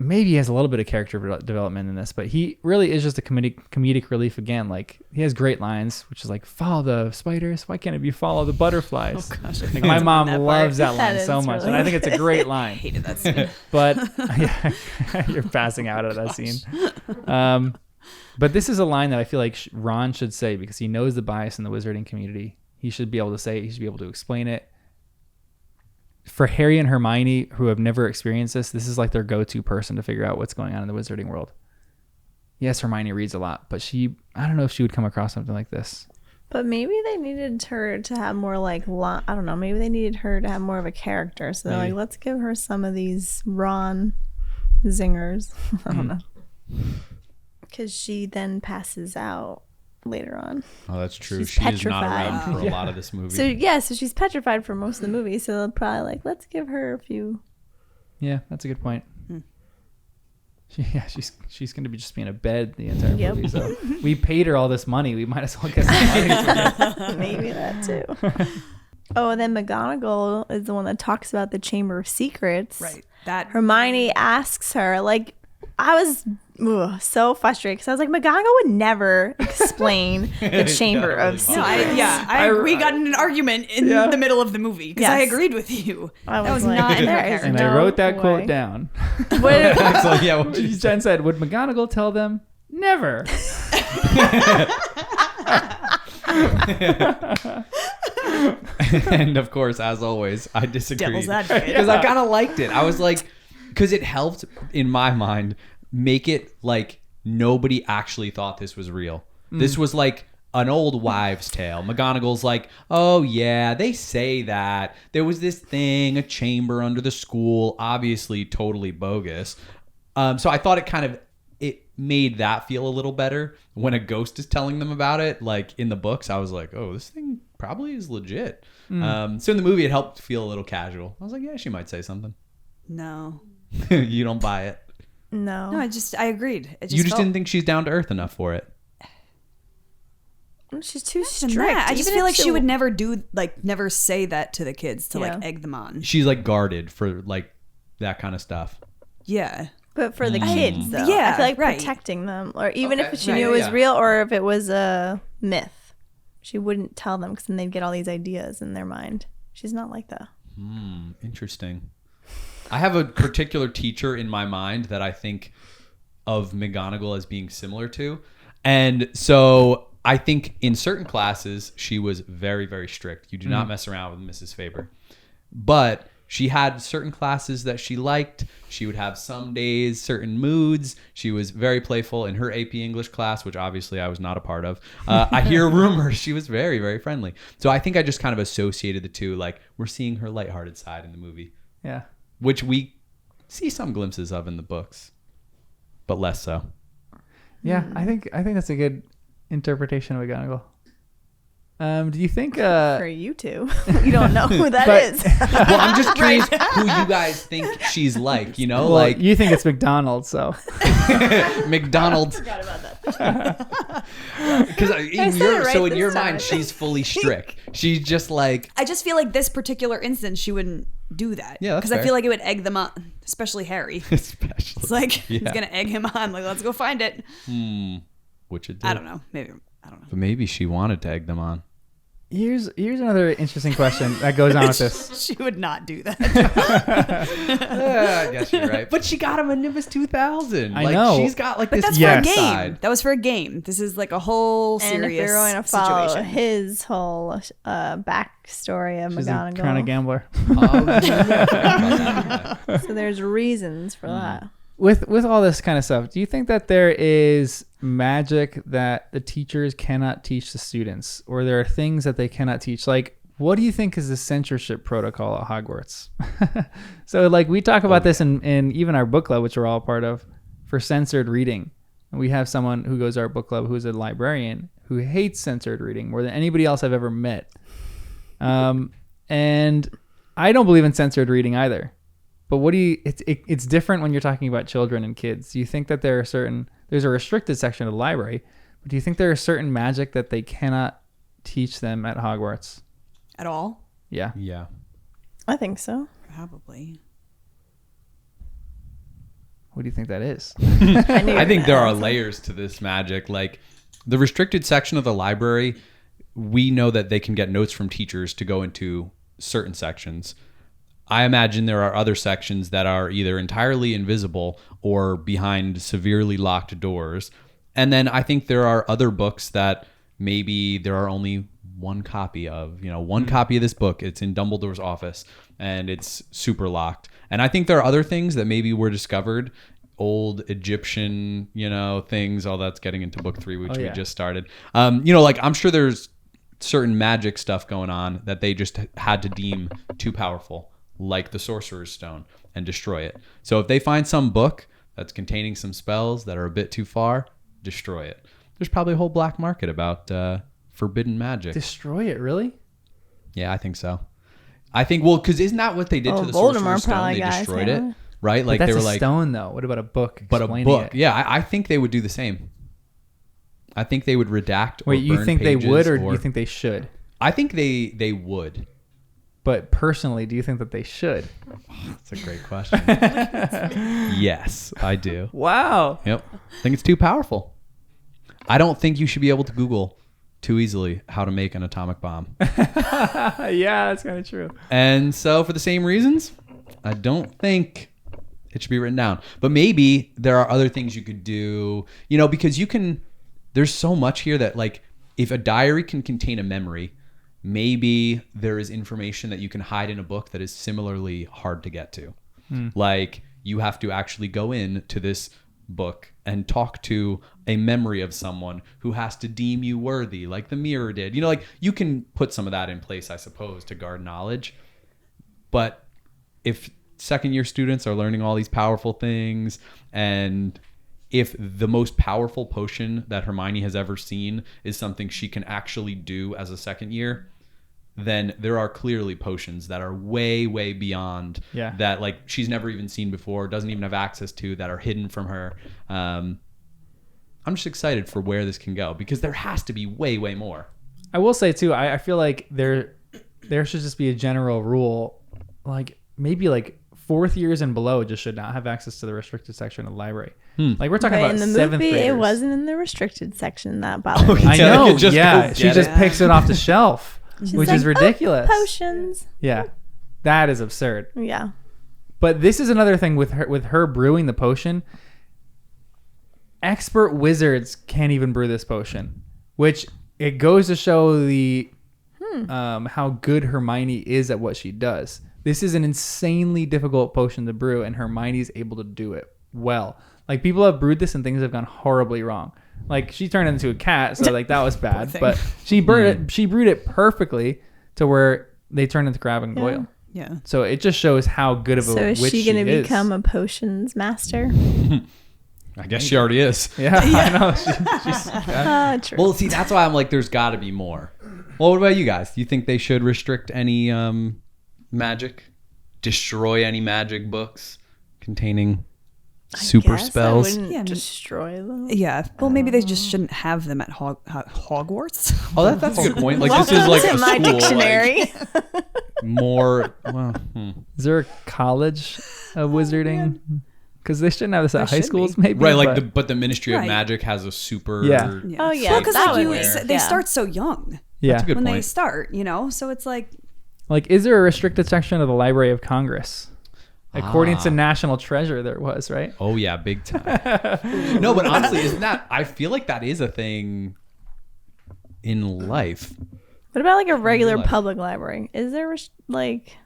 Maybe he has a little bit of character development in this, but he really is just a comedic relief again. Like he has great lines, which is like, follow the spiders. Why can't it be follow the butterflies? Oh gosh, Like, my mom loves that line That so is much. really And I think it's a great line. hated that scene. But yeah, you're passing out at that scene. But this is a line that I feel like Ron should say because he knows the bias in the wizarding community. He should be able to say it. He should be able to explain it. For Harry and Hermione, who have never experienced this is like their go-to person to figure out what's going on in the wizarding world. Yes, Hermione reads a lot, but I don't know if she would come across something like this. But maybe they needed her to have more like, I don't know, maybe they needed her to have more of a character. So they're like, let's give her some of these Ron zingers. I don't know. Because she then passes out later on. Oh, that's true. She's She is not petrified. around for a lot of this movie. So she's petrified for most of the movie. So they'll probably like, let's give her a few. Yeah, that's a good point. She's going to be just be in a bed the entire Yep. movie. So we paid her all this money. We might as well get some money for it. Maybe that too. Oh, and then McGonagall is the one that talks about the Chamber of Secrets. Right. That Hermione asks her, like, I was so frustrated because I was like, McGonagall would never explain the Chamber of Secrets. No, we got in an argument in the middle of the movie because I Yes. agreed with you. I That was like, not in her there is character. And no I wrote that way. quote down. What- So, yeah, what did you say? Jen said, would McGonagall tell them? Never. And of course, as always, I disagreed Devil's advocate. because I kind of liked it. I was like, because it helped in my mind make it like nobody actually thought this was real. This was like an old wives' tale. McGonagall's like, oh yeah, they say that there was this thing, a chamber under the school, obviously totally bogus. So I thought it kind of made that feel a little better when a ghost is telling them about it. Like in the books, I was like, oh, this thing probably is legit. So in the movie, it helped feel a little casual. I was like, yeah, she might say something. No. You don't buy it. No. No, I agreed. It You just didn't think she's down to earth enough for it. She's too Than strict. that. I just Even feel if like she would never say that to the kids to like egg them on. She's like guarded for like that kind of stuff. Yeah. But for the kids, though. Yeah, I feel like right. protecting them. Or even Okay. if she Right, knew it was yeah. real or if it was a myth. She wouldn't tell them because then they'd get all these ideas in their mind. She's not like that. Interesting. I have a particular teacher in my mind that I think of McGonagall as being similar to. And so I think in certain classes, she was very, very strict. You do not mess around with Mrs. Faber. But she had certain classes that she liked. She would have some days, certain moods. She was very playful in her AP English class, which obviously I was not a part of. I hear rumors she was very, very friendly. So I think I just kind of associated the two. Like, we're seeing her lighthearted side in the movie, Yeah. which we see some glimpses of in the books, but less so. Yeah, I think that's a good interpretation of McGonagall. Do you think For you two. You don't know who that But- is. Well, I'm just curious who you guys think she's like, you know, well, like you think it's McDonald's, so McDonald's. Forgot about that. Because said it right in this your time. mind, she's fully strict. She's just like, I just feel like this particular instance, she wouldn't do that. Yeah, that's I fair. feel like it would egg them on, especially Harry. especially. It's like he's Yeah. gonna egg him on. Like, let's go find it. Which it did. I don't know. Maybe I don't know. But maybe she wanted to egg them on. here's another interesting question that goes on with this. She would not do that. I guess you're right. But she got him a Nimbus 2000. I know. She's got like But this that's Yes. for a game. side. That was for a game. This is like a whole And if serious you're going to follow situation. his whole backstory of She's a McGonagall, kind of gambler. Oh, yeah. so there's reasons for that. With all this kind of stuff, do you think that there is magic that the teachers cannot teach the students, or there are things that they cannot teach? Like, what do you think is the censorship protocol at Hogwarts? So, like, we talk about this in even our book club, which we're all part of, for censored reading. And we have someone who goes to our book club who's a librarian who hates censored reading more than anybody else I've ever met. And I don't believe in censored reading either. But what do you? It's different when you're talking about children and kids. Do you think that there's a restricted section of the library, but do you think there is certain magic that they cannot teach them at Hogwarts? At all? Yeah. Yeah. I think so. Probably. What do you think that is? I think there are layers to this magic. Like the restricted section of the library, we know that they can get notes from teachers to go into certain sections. I imagine there are other sections that are either entirely invisible or behind severely locked doors. And then I think there are other books that maybe there are only one copy of, one copy of this book. It's in Dumbledore's office and it's super locked. And I think there are other things that maybe were discovered, old Egyptian, things. Oh, that's getting into book 3, which we just started. Like I'm sure there's certain magic stuff going on that they just had to deem too powerful, like the Sorcerer's Stone, and destroy it. So if they find some book that's containing some spells that are a bit too far, destroy it. There's probably a whole black market about forbidden magic. Destroy it, really? Yeah, I think so. I think, because isn't that what they did to the Voldemort Sorcerer's Stone? probably They got destroyed him. it, right? Like But that's they were a like, stone, though. What about a book? but a explaining book. it? Yeah, I think they would do the same. I think they would redact. Wait, or you burn think they pages, would, or do you think they should? I think they would. But personally, do you think that they should? That's a great question. Yes, I do. Wow. Yep. I think it's too powerful. I don't think you should be able to Google too easily how to make an atomic bomb. Yeah, that's kind of true. And so for the same reasons, I don't think it should be written down. But maybe there are other things you could do, because there's so much here that, like, if a diary can contain a memory, maybe there is information that you can hide in a book that is similarly hard to get to. Like, you have to actually go in to this book and talk to a memory of someone who has to deem you worthy, like the mirror did. Like, you can put some of that in place, I suppose, to guard knowledge. But if second year students are learning all these powerful things, and if the most powerful potion that Hermione has ever seen is something she can actually do as a second year, then there are clearly potions that are way, way beyond that, like she's never even seen before, doesn't even have access to, that are hidden from her. I'm just excited for where this can go because there has to be way, way more. I will say too, I feel like there should just be a general rule, like maybe like 4th years and below just should not have access to the restricted section of the library. Like we're talking about in the 7th movie, graders. it wasn't in the restricted section that bothered me. I know. Just go she get just it. picks it off the shelf, She's which like, is ridiculous. "Oh, potions. Yeah, that is absurd. Yeah. But this is another thing with her brewing the potion. Expert wizards can't even brew this potion, which it goes to show the how good Hermione is at what she does. This is an insanely difficult potion to brew, and Hermione's able to do it well. Like people have brewed this and things have gone horribly wrong. Like she turned into a cat, so like that was bad. But she brewed it perfectly to where they turned into Crabbe and Goyle. Yeah. So it just shows how good of a So witch is she going to is. become a potions master? I guess she already is. Yeah, I know. She's True. Well, see, that's why I'm like, there's got to be more. Well, what about you guys? Do you think they should restrict any magic? Destroy any magic books containing super spells? I wouldn't Yeah, destroy them. Yeah. Well, maybe they just shouldn't have them at Hogwarts. Oh, that's a good point. Like this is like Welcome a to my school, dictionary. like, more. Well, Is there a college of wizarding? Because they shouldn't have this at There high should schools, be. maybe. right, like but but the Ministry of Right. Magic has a super. Yeah. Oh, yeah, Well, because that like would you, work. they Yeah. start so young yeah, That's a good when point. they start, you know. So it's like, like is there a restricted section of the Library of Congress? According to National Treasure, there was, right? Oh yeah, big time. No, but honestly, isn't that? I feel like that is a thing in life. What about like a regular Life. public library? Is there like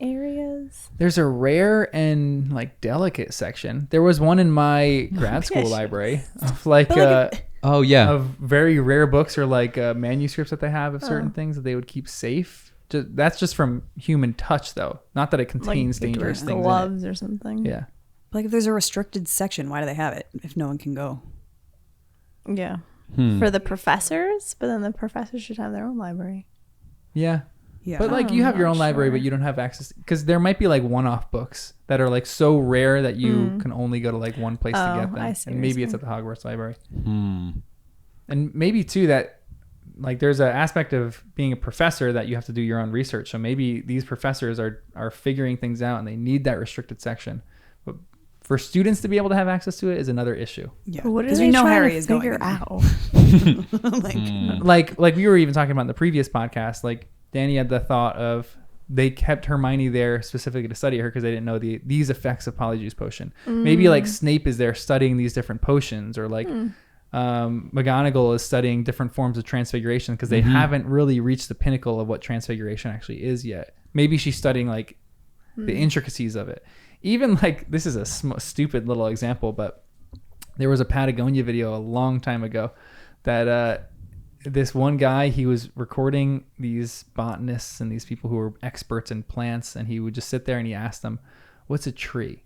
areas? There's a rare and like delicate section. There was one in my grad school Gosh. library of like, But, like, Oh yeah. of very rare books or like manuscripts that they have of certain things that they would keep safe. That's just from human touch, though. Not that it contains like dangerous things. gloves or something? In it. Yeah. like if there's a restricted section, why do they have it if no one can go? Yeah. For the professors, but then the professors should have their own library. Yeah. Yeah. But like you have your not own library, sure. but you don't have access because there might be like one-off books that are like so rare that you can only go to like one place to Oh, get them. I see And what you're maybe it's saying. at the Hogwarts library. Hmm. And maybe too that like there's an aspect of being a professor that you have to do your own research. So maybe these professors are figuring things out and they need that restricted section. But for students to be able to have access to it is another issue. Yeah. But what are 'Cause they we know trying Harry to is going figure there. out? Like, Like we were even talking about in the previous podcast, like Danny had the thought of they kept Hermione there specifically to study her because they didn't know these effects of Polyjuice Potion. Maybe like Snape is there studying these different potions, or like McGonagall is studying different forms of transfiguration because they haven't really reached the pinnacle of what transfiguration actually is yet. Maybe she's studying like the intricacies of it. Even like this is a stupid little example, but there was a Patagonia video a long time ago that this one guy, he was recording these botanists and these people who were experts in plants, and he would just sit there and he asked them, "What's a tree?"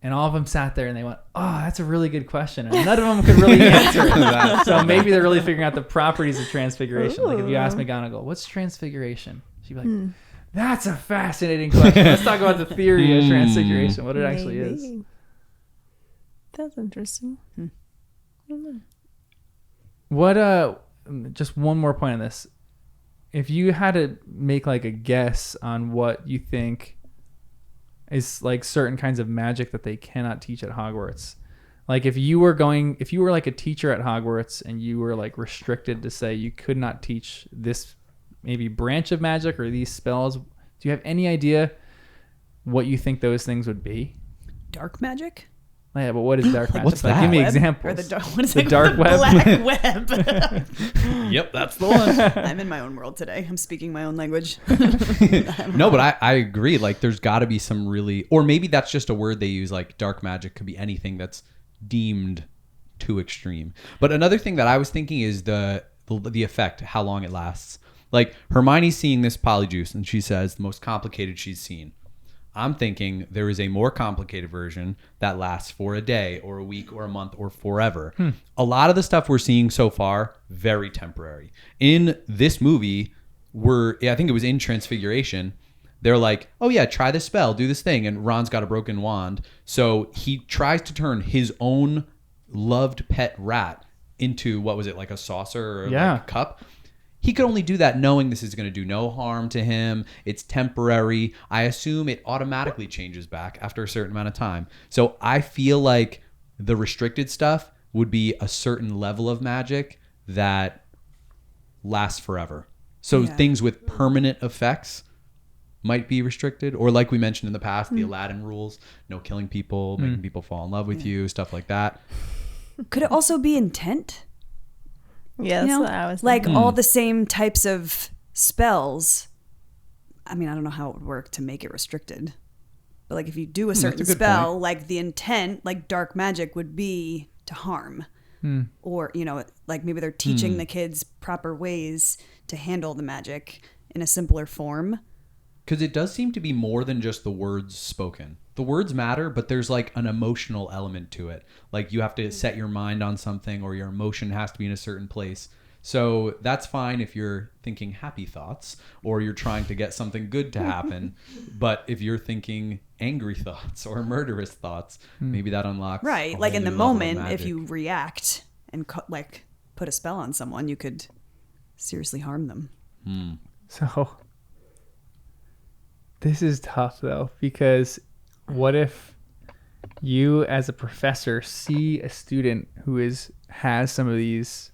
And all of them sat there and they went, "Oh, that's a really good question." And none of them could really answer it. So maybe they're really figuring out the properties of transfiguration. Like if you ask McGonagall, "What's transfiguration?" She'd be like, "That's a fascinating question. Let's talk about the theory of transfiguration, what it actually is." Maybe. That's interesting. What just one more point on this. If you had to make like a guess on what you think is like certain kinds of magic that they cannot teach at Hogwarts, like if you were like a teacher at Hogwarts and you were like restricted to say you could not teach this maybe branch of magic or these spells, do you have any idea what you think those things would be? dark magic? Yeah, but what is dark magic? What's like, that? give me Web? examples. Or the dark, what is The it? dark web? Black web. Yep, that's the one. I'm in my own world today. I'm speaking my own language. No, but I agree. Like, there's got to be some really, or maybe that's just a word they use. Like, dark magic could be anything that's deemed too extreme. But another thing that I was thinking is the effect, how long it lasts. Like, Hermione's seeing this polyjuice, and she says the most complicated she's seen. I'm thinking there is a more complicated version that lasts for a day or a week or a month or forever. A lot of the stuff we're seeing so far, very temporary. In this movie, I think it was in Transfiguration, they're like, oh yeah, try this spell, do this thing. And Ron's got a broken wand. So he tries to turn his own loved pet rat into, what was it, like a saucer or like a cup? He could only do that knowing this is going to do no harm to him. It's temporary. I assume it automatically changes back after a certain amount of time. So I feel like the restricted stuff would be a certain level of magic that lasts forever. So things with permanent effects might be restricted, or like we mentioned in the past, the Aladdin rules, no killing people, making people fall in love with you, stuff like that. Could it also be intent? Yeah, that's what I was thinking. Like all the same types of spells. I mean, I don't know how it would work to make it restricted, but like if you do a certain spell, point. Like the intent, like dark magic would be to harm. Or, you know, like maybe they're teaching the kids proper ways to handle the magic in a simpler form. Because it does seem to be more than just the words spoken. The words matter, but there's like an emotional element to it. Like you have to set your mind on something, or your emotion has to be in a certain place. So that's fine if you're thinking happy thoughts or you're trying to get something good to happen. But if you're thinking angry thoughts or murderous thoughts, maybe that unlocks. Right. Like in the moment, if you react and like put a spell on someone, you could seriously harm them. So this is tough though, because what if you as a professor see a student who has some of these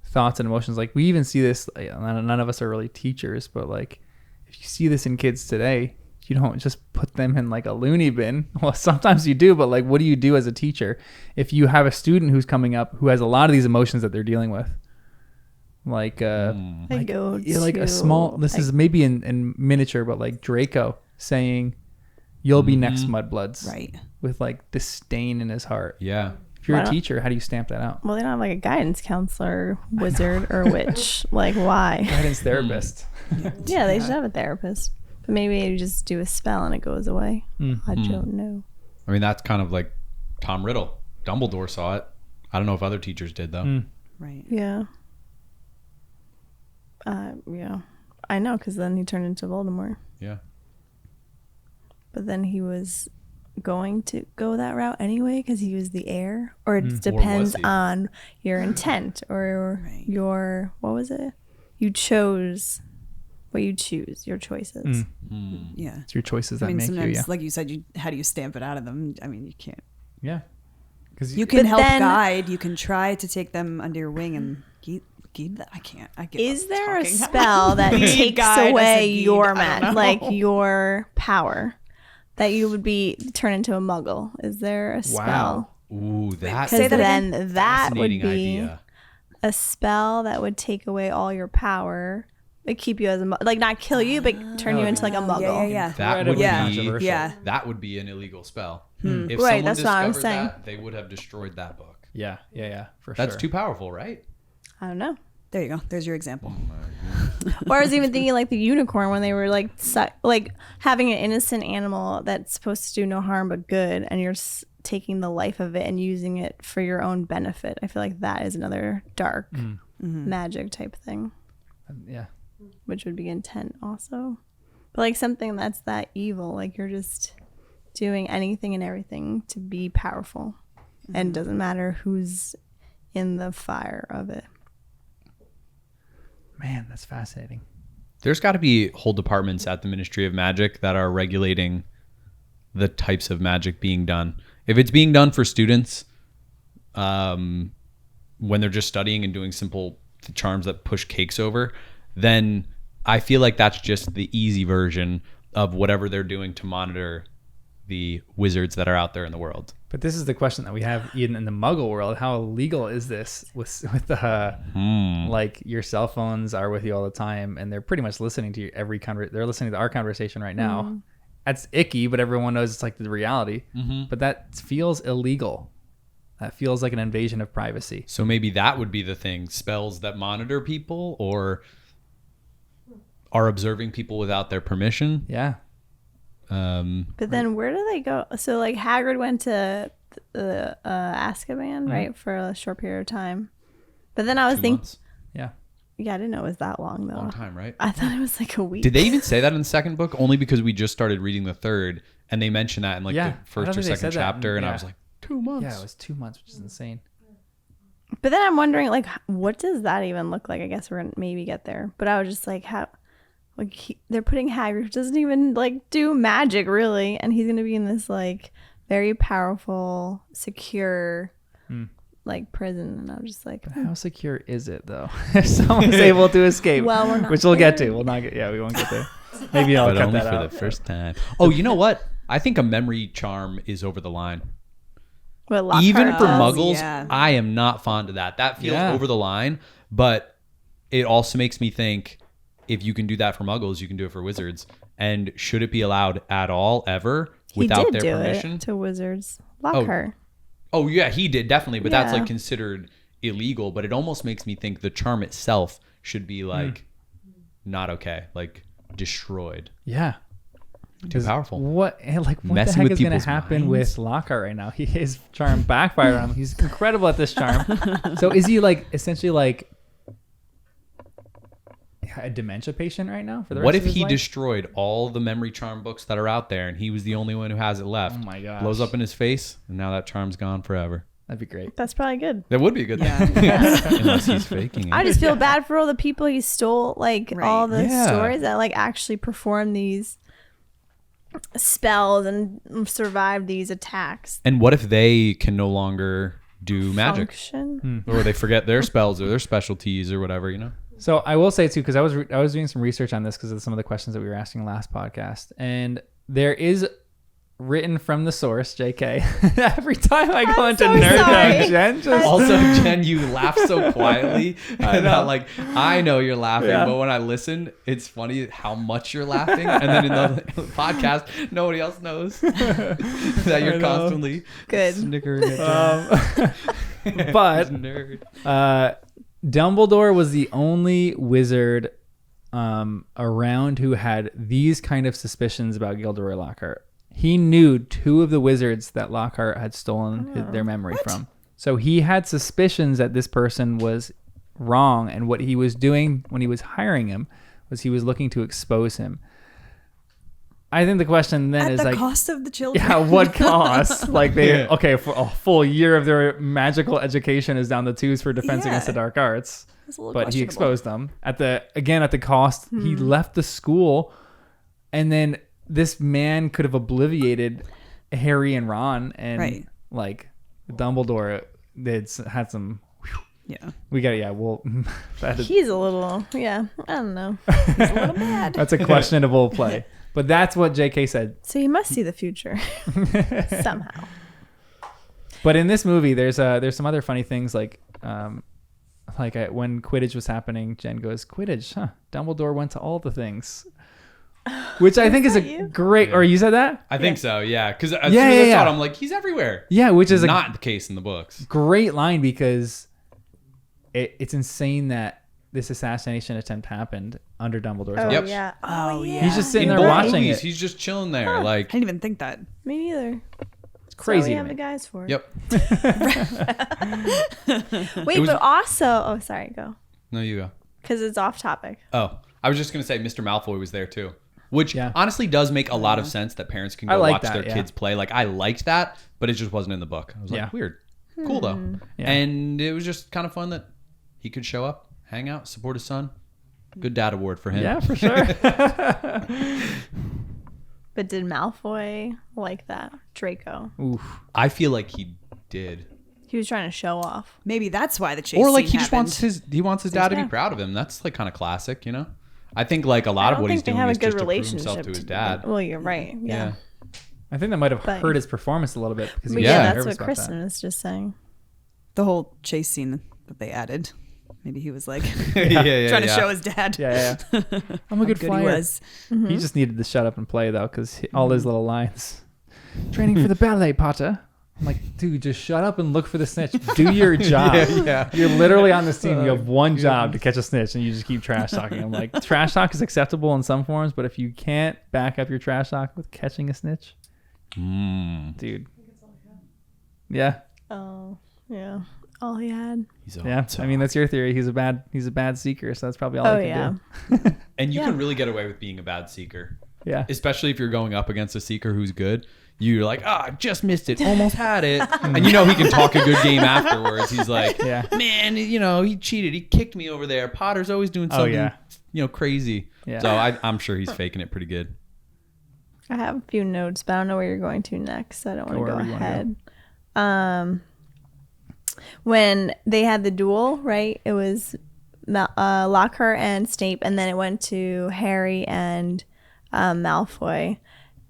thoughts and emotions? Like we even see this, none of us are really teachers, but like if you see this in kids today, you don't just put them in like a loony bin. Well, sometimes you do, but like what do you do as a teacher if you have a student who's coming up who has a lot of these emotions that they're dealing with? Like a small, this is maybe in miniature, but like Draco saying you'll be next Mudbloods, right? With like disdain in his heart. Yeah. If you're a teacher, how do you stamp that out? Well, they don't have like a guidance counselor, wizard, or witch. Like, why? Guidance therapist. Yeah, they should have a therapist. But maybe you just do a spell and it goes away. I don't know. I mean, that's kind of like Tom Riddle. Dumbledore saw it. I don't know if other teachers did, though. Right. Yeah. Yeah. I know, because then he turned into Voldemort. Yeah. But then he was going to go that route anyway because he was the heir, or it depends on your intent or your, what was it, you chose what you choose, your choices. Yeah, it's your choices that make sometimes, you. Like you said, how do you stamp it out of them? I mean, you can't. Yeah, because you can help guide, you can try to take them under your wing and keep that. I can't. Is there a spell that takes away your your power? That you would be turned into a muggle. Is there a spell? Wow. Ooh, that. Because then that would be a spell that would take away all your power, but keep you as a like not kill you, but turn you into like a muggle. Yeah. That would be that would be an illegal spell. If someone that's what I'm discovered saying. That, they would have destroyed that book. Yeah, for sure. That's too powerful, right? I don't know. There you go. There's your example. Or I was even thinking like the unicorn when they were like having an innocent animal that's supposed to do no harm but good, and you're taking the life of it and using it for your own benefit. I feel like that is another dark magic type thing. Yeah. Which would be intent also. But like something that's that evil, like you're just doing anything and everything to be powerful. And it doesn't matter who's in the fire of it. Man, that's fascinating. There's got to be whole departments at the Ministry of Magic that are regulating the types of magic being done. If it's being done for students, when they're just studying and doing simple charms that push cakes over, then I feel like that's just the easy version of whatever they're doing to monitor the wizards that are out there in the world. But this is the question that we have even in the Muggle world. How illegal is this with like your cell phones are with you all the time, and they're pretty much listening to they're listening to our conversation right now. That's icky, but everyone knows it's like the reality. But that feels illegal. That feels like an invasion of privacy. So maybe that would be the thing: spells that monitor people or are observing people without their permission. Yeah. But then where do they go? So like Hagrid went to the Azkaban, right, for a short period of time. But then I was 2 thinking, months. Yeah. yeah, I didn't know it was that long though. Long time, right? I thought it was like a week. Did they even say that in the second book? Only because we just started reading the third, and they mentioned that in like Yeah, the I first don't or think they second said that. chapter, and I Yeah. was like, 2 months. Yeah, it was 2 months, which is insane. But then I'm wondering, like, what does that even look like? I guess we're gonna maybe get there. But I was just like, how? Like they're putting Hagrid, who doesn't even like do magic really, and he's gonna be in this like very powerful, secure, like prison. And I'm just like, How secure is it though? If someone's able to escape, Well, we're not which we'll get there. to. We'll not get. Yeah, we won't get there. Maybe I'll But cut only that for out. the first time. Oh, you know what? I think a memory charm is over the line. what Lockhart Even for does. muggles, yeah. I am not fond of that. That feels Yeah. over the line, but it also makes me think if you can do that for muggles, you can do it for wizards. And should it be allowed at all, ever, without he did their do permission? it to wizards. Lockhart. Oh, yeah, he did, definitely. But that's Yeah. like considered illegal. But it almost makes me think the charm itself should be like not okay, like destroyed. Yeah. Too powerful. What the Messing heck with is going to people's happen minds. with Lockhart right now? His charm backfired on him. He's incredible at this charm. So is he like essentially like a dementia patient right now for the rest What of if his he life? destroyed all the memory charm books that are out there and he was the only one who has it left? Oh my gosh. Blows up in his face and now that charm's gone forever. That'd be great. That's probably good. That would be a good Yeah. thing. Unless he's faking it. I just feel bad for all the people he stole, like Right. all the Yeah. stories that like actually perform these spells and survive these attacks. And what if they can no longer do magic? Function. Or they forget their spells or their specialties or whatever, you know? So I will say too, because I was doing some research on this because of some of the questions that we were asking last podcast, and there is written from the source, JK. Every time I go I'm into so nerd sorry. thing, Jen just Also, Jen, you laugh so quietly. And like, I know you're laughing, Yeah. but when I listen, it's funny how much you're laughing. And then in the podcast, nobody else knows that you're constantly Good. snickering at Jen. but Nerd. Dumbledore was the only wizard around who had these kind of suspicions about Gilderoy Lockhart. He knew 2 of the wizards that Lockhart had stolen their memory from. So he had suspicions that this person was wrong, and what he was doing when he was hiring him was he was looking to expose him. I think the question then At is the like, cost of the children. yeah, what cost? Like they, Yeah. okay, for a full year of their magical education is down the tubes for defense against the Yeah. dark arts. It's a little But he questionable. exposed them at the cost. He left the school, and then this man could have obliviated Harry and Ron, and Right. like Dumbledore had some. Yeah. We got well. That is, He's a little, yeah, I don't know. He's a little mad. that's a questionable play, but that's what J.K. said. So he must see the future somehow. But in this movie, there's some other funny things like when Quidditch was happening, Jen goes, "Quidditch, huh? Dumbledore went to all the things," which I think is a that you? great. Or you said that? I think so, yeah. Because as soon Yeah, as I yeah, saw it, yeah. I'm like, he's everywhere. Yeah, which is a Not the case in the books. great line because it's insane that this assassination attempt happened under Dumbledore's Oh eye. Yep. yeah. Oh, yeah. He's just sitting In there both watching movies, it. he's just chilling there. I Like, didn't even think that. Me neither. It's crazy. That's what we to have me. the guys for. yep. Wait, It was- but also, oh, sorry, go. No, you go. Because it's off topic. Oh, I was just going to say Mr. Malfoy was there too. Which Yeah. honestly does make a lot of sense that parents can I go like watch that, their yeah. kids play. Like, I liked that, but it just wasn't in the book. I was like, Yeah. weird. Cool, though. Yeah. And it was just kind of fun that he could show up, hang out, support his son. Good dad award for him. Yeah, for sure. But did Malfoy like that? Draco. Oof. I feel like he did. He was trying to show off. Maybe that's why the chase Or like scene he just happened. wants his dad to be dad. proud of him. That's like kind of classic, you know? I think like a lot of what he's doing is just to prove himself to his dad. Well, you're right. Yeah. I think that might have But- hurt his performance a little bit because he But was yeah, Yeah. that's nervous what about Kristen that. was just saying. The whole chase scene that they added. Maybe he was like yeah, trying to show his dad. Yeah, yeah. I'm a good Good flyer. he was. He just needed to shut up and play though, because all his little lines. Training for the ballet, Potter. I'm like, dude, just shut up and look for the snitch. Do your job. Yeah. You're literally on this team. You have one job to catch a snitch, and you just keep trash talking. I'm like, trash talk is acceptable in some forms, but if you can't back up your trash talk with catching a snitch, dude. Yeah. Oh, yeah. All he had. Yeah. I mean, that's your theory. He's a bad seeker, so that's probably all he can do. And you can really get away with being a bad seeker. Yeah. Especially if you're going up against a seeker who's good. You're like, I just missed it. Almost had it. And you know he can talk a good game afterwards. He's like, man, he cheated. He kicked me over there. Potter's always doing something, crazy. Yeah. So I'm sure he's faking it pretty good. I have a few notes, but I don't know where you're going to next. So I don't want to go ahead. When they had the duel, right? It was Lockhart and Snape, and then it went to Harry and Malfoy.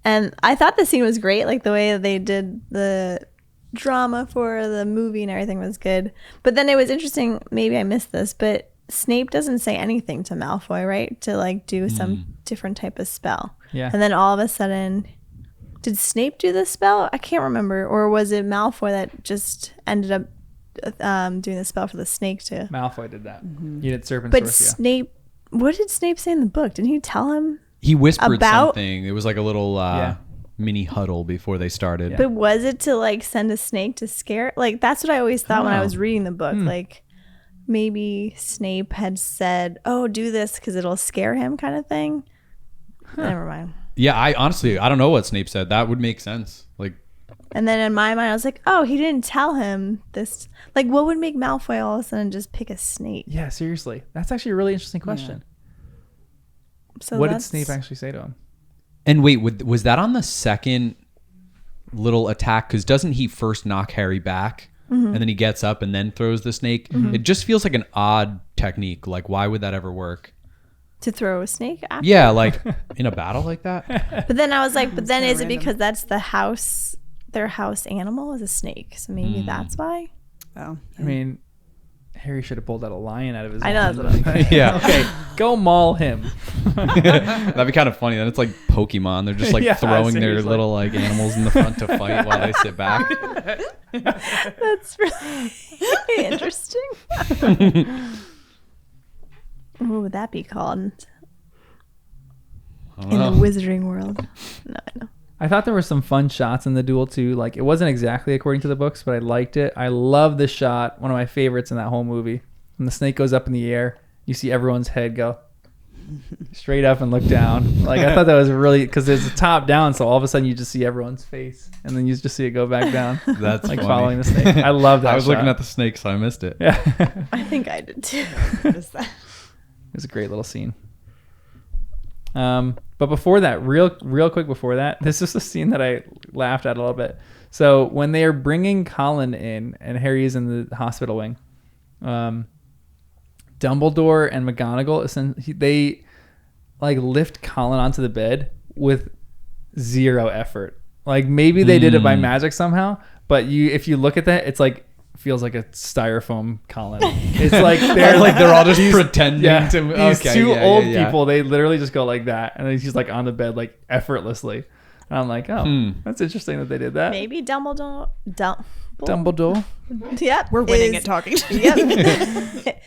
And I thought the scene was great, like the way that they did the drama for the movie and everything was good. But then it was interesting, maybe I missed this, but Snape doesn't say anything to Malfoy, right? To like do some different type of spell. Yeah. And then all of a sudden, did Snape do the spell? I can't remember. Or was it Malfoy that just ended up doing the spell for the snake too? Malfoy did that. He did Serpent But Sorcia. Snape, what did Snape say in the book? Didn't he tell him? He whispered something. It was like a little mini huddle before they started. But was it to like send a snake to scare? Like that's what I always thought when I was reading the book. Like maybe Snape had said, "Oh, do this because it'll scare him," kind of thing. Never mind. Yeah, I don't know what Snape said. That would make sense. Like, and then in my mind, I was like, "Oh, he didn't tell him this." Like, what would make Malfoy all of a sudden just pick a snake? Yeah, seriously, that's actually a really interesting question. So what did Snape actually say to him? And wait, was that on the second little attack? Because doesn't he first knock Harry back and then he gets up and then throws the snake? It just feels like an odd technique. Like, why would that ever work? To throw a snake after? Yeah, like in a battle like that. But then I was like, but then is it because that's the house, their house animal is a snake? So maybe that's why? Oh. I mean, Harry should have pulled out a lion out of his I know, mouth. that's what I'm Yeah. Okay, go maul him. That'd be kind of funny. Then it's like Pokemon. They're just like throwing their seriously. little like animals in the front to fight while they sit back. That's really interesting. What would that be called in the wizarding world? No, I know. I thought there were some fun shots in the duel too. Like it wasn't exactly according to the books, but I liked it. I love the shot, one of my favorites in that whole movie. When the snake goes up in the air, you see everyone's head go straight up and look down. Like I thought that was really, because there's a top down, so all of a sudden you just see everyone's face, and then you just see it go back down. That's like funny. Following the snake. I love that. I was shot. looking at the snake, so I missed it. Yeah. I think I did too. What is that? It was a great little scene. But before that, real quick before that, this is a scene that I laughed at a little bit. So when they are bringing Colin in and Harry is in the hospital wing, Dumbledore and McGonagall, they like lift Colin onto the bed with zero effort. Like maybe they did it by magic somehow, but if you look at that, it's like feels like a styrofoam Colin. It's like they're all just pretending to. These Okay, two old yeah. people, they literally just go like that, and then he's like on the bed like effortlessly. And I'm like, oh, that's interesting that they did that. Maybe Dumbledore. Dumbledore. We're winning at talking. Yep.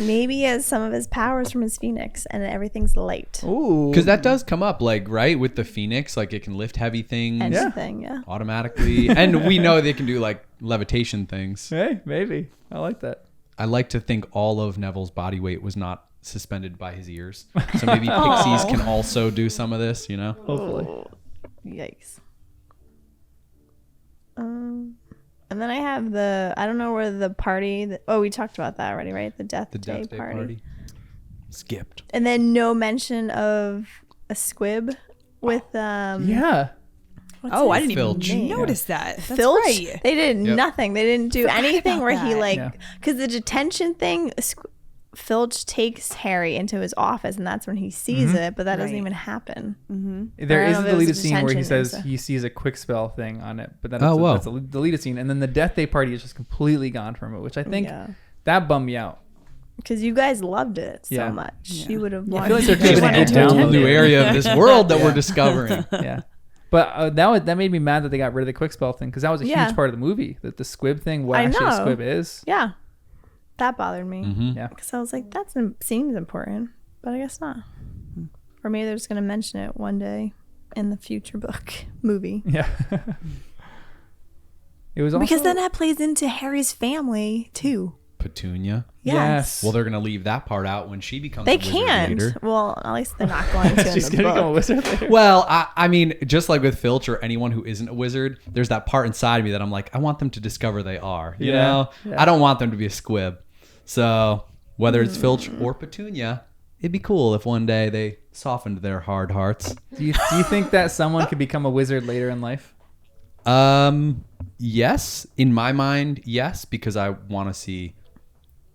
Maybe he has some of his powers from his phoenix, and everything's light. Ooh, Because that does come up, like, right, with the Phoenix, like it can lift heavy things Anything, yeah. automatically, and we know they can do like levitation things. Hey, maybe I like that. I like to think all of Neville's body weight was not suspended by his ears, so maybe pixies can also do some of this. You know, Hopefully. Oh, yikes. And then I have I don't know where the party. We talked about that already, right? The Death Day party. Skipped. And then no mention of a squib with Yeah. Oh, I didn't Filch. even notice that. That's Filch. right. They did nothing. They didn't do anything about where he that. because the detention thing. Filch takes Harry into his office, and that's when he sees it. But that doesn't Right. even happen. There I is don't a know if it was deleted a scene where he detention says or so. he sees a quick spell thing on it, but that's wow. a deleted scene. And then the Death Day party is just completely gone from it, which I think Yeah. that bummed me out. Because you guys loved it so Yeah. much. You would have I liked feel like they're it. keeping Just it a whole down. new area of this world that we're discovering. Yeah. But that made me mad that they got rid of the quick spell thing because that was a huge part of the movie. That the squib thing, what actually a squib is. Yeah. That bothered me. Yeah. Because I was like, that seems important, but I guess not. Or maybe they're just going to mention it one day in the future movie. Yeah. It was also, because then that plays into Harry's family too. Petunia. Yes. Well, they're gonna leave that part out when she becomes. They a wizard can't. later. Well, at least they're not going to. She's in the gonna become a book. wizard later. Well, I mean, just like with Filch or anyone who isn't a wizard, there's that part inside me that I'm like, I want them to discover they are. You know, I don't want them to be a squib. So whether it's Filch or Petunia, it'd be cool if one day they softened their hard hearts. Do you think that someone could become a wizard later in life? Yes, in my mind, yes, because I want to see.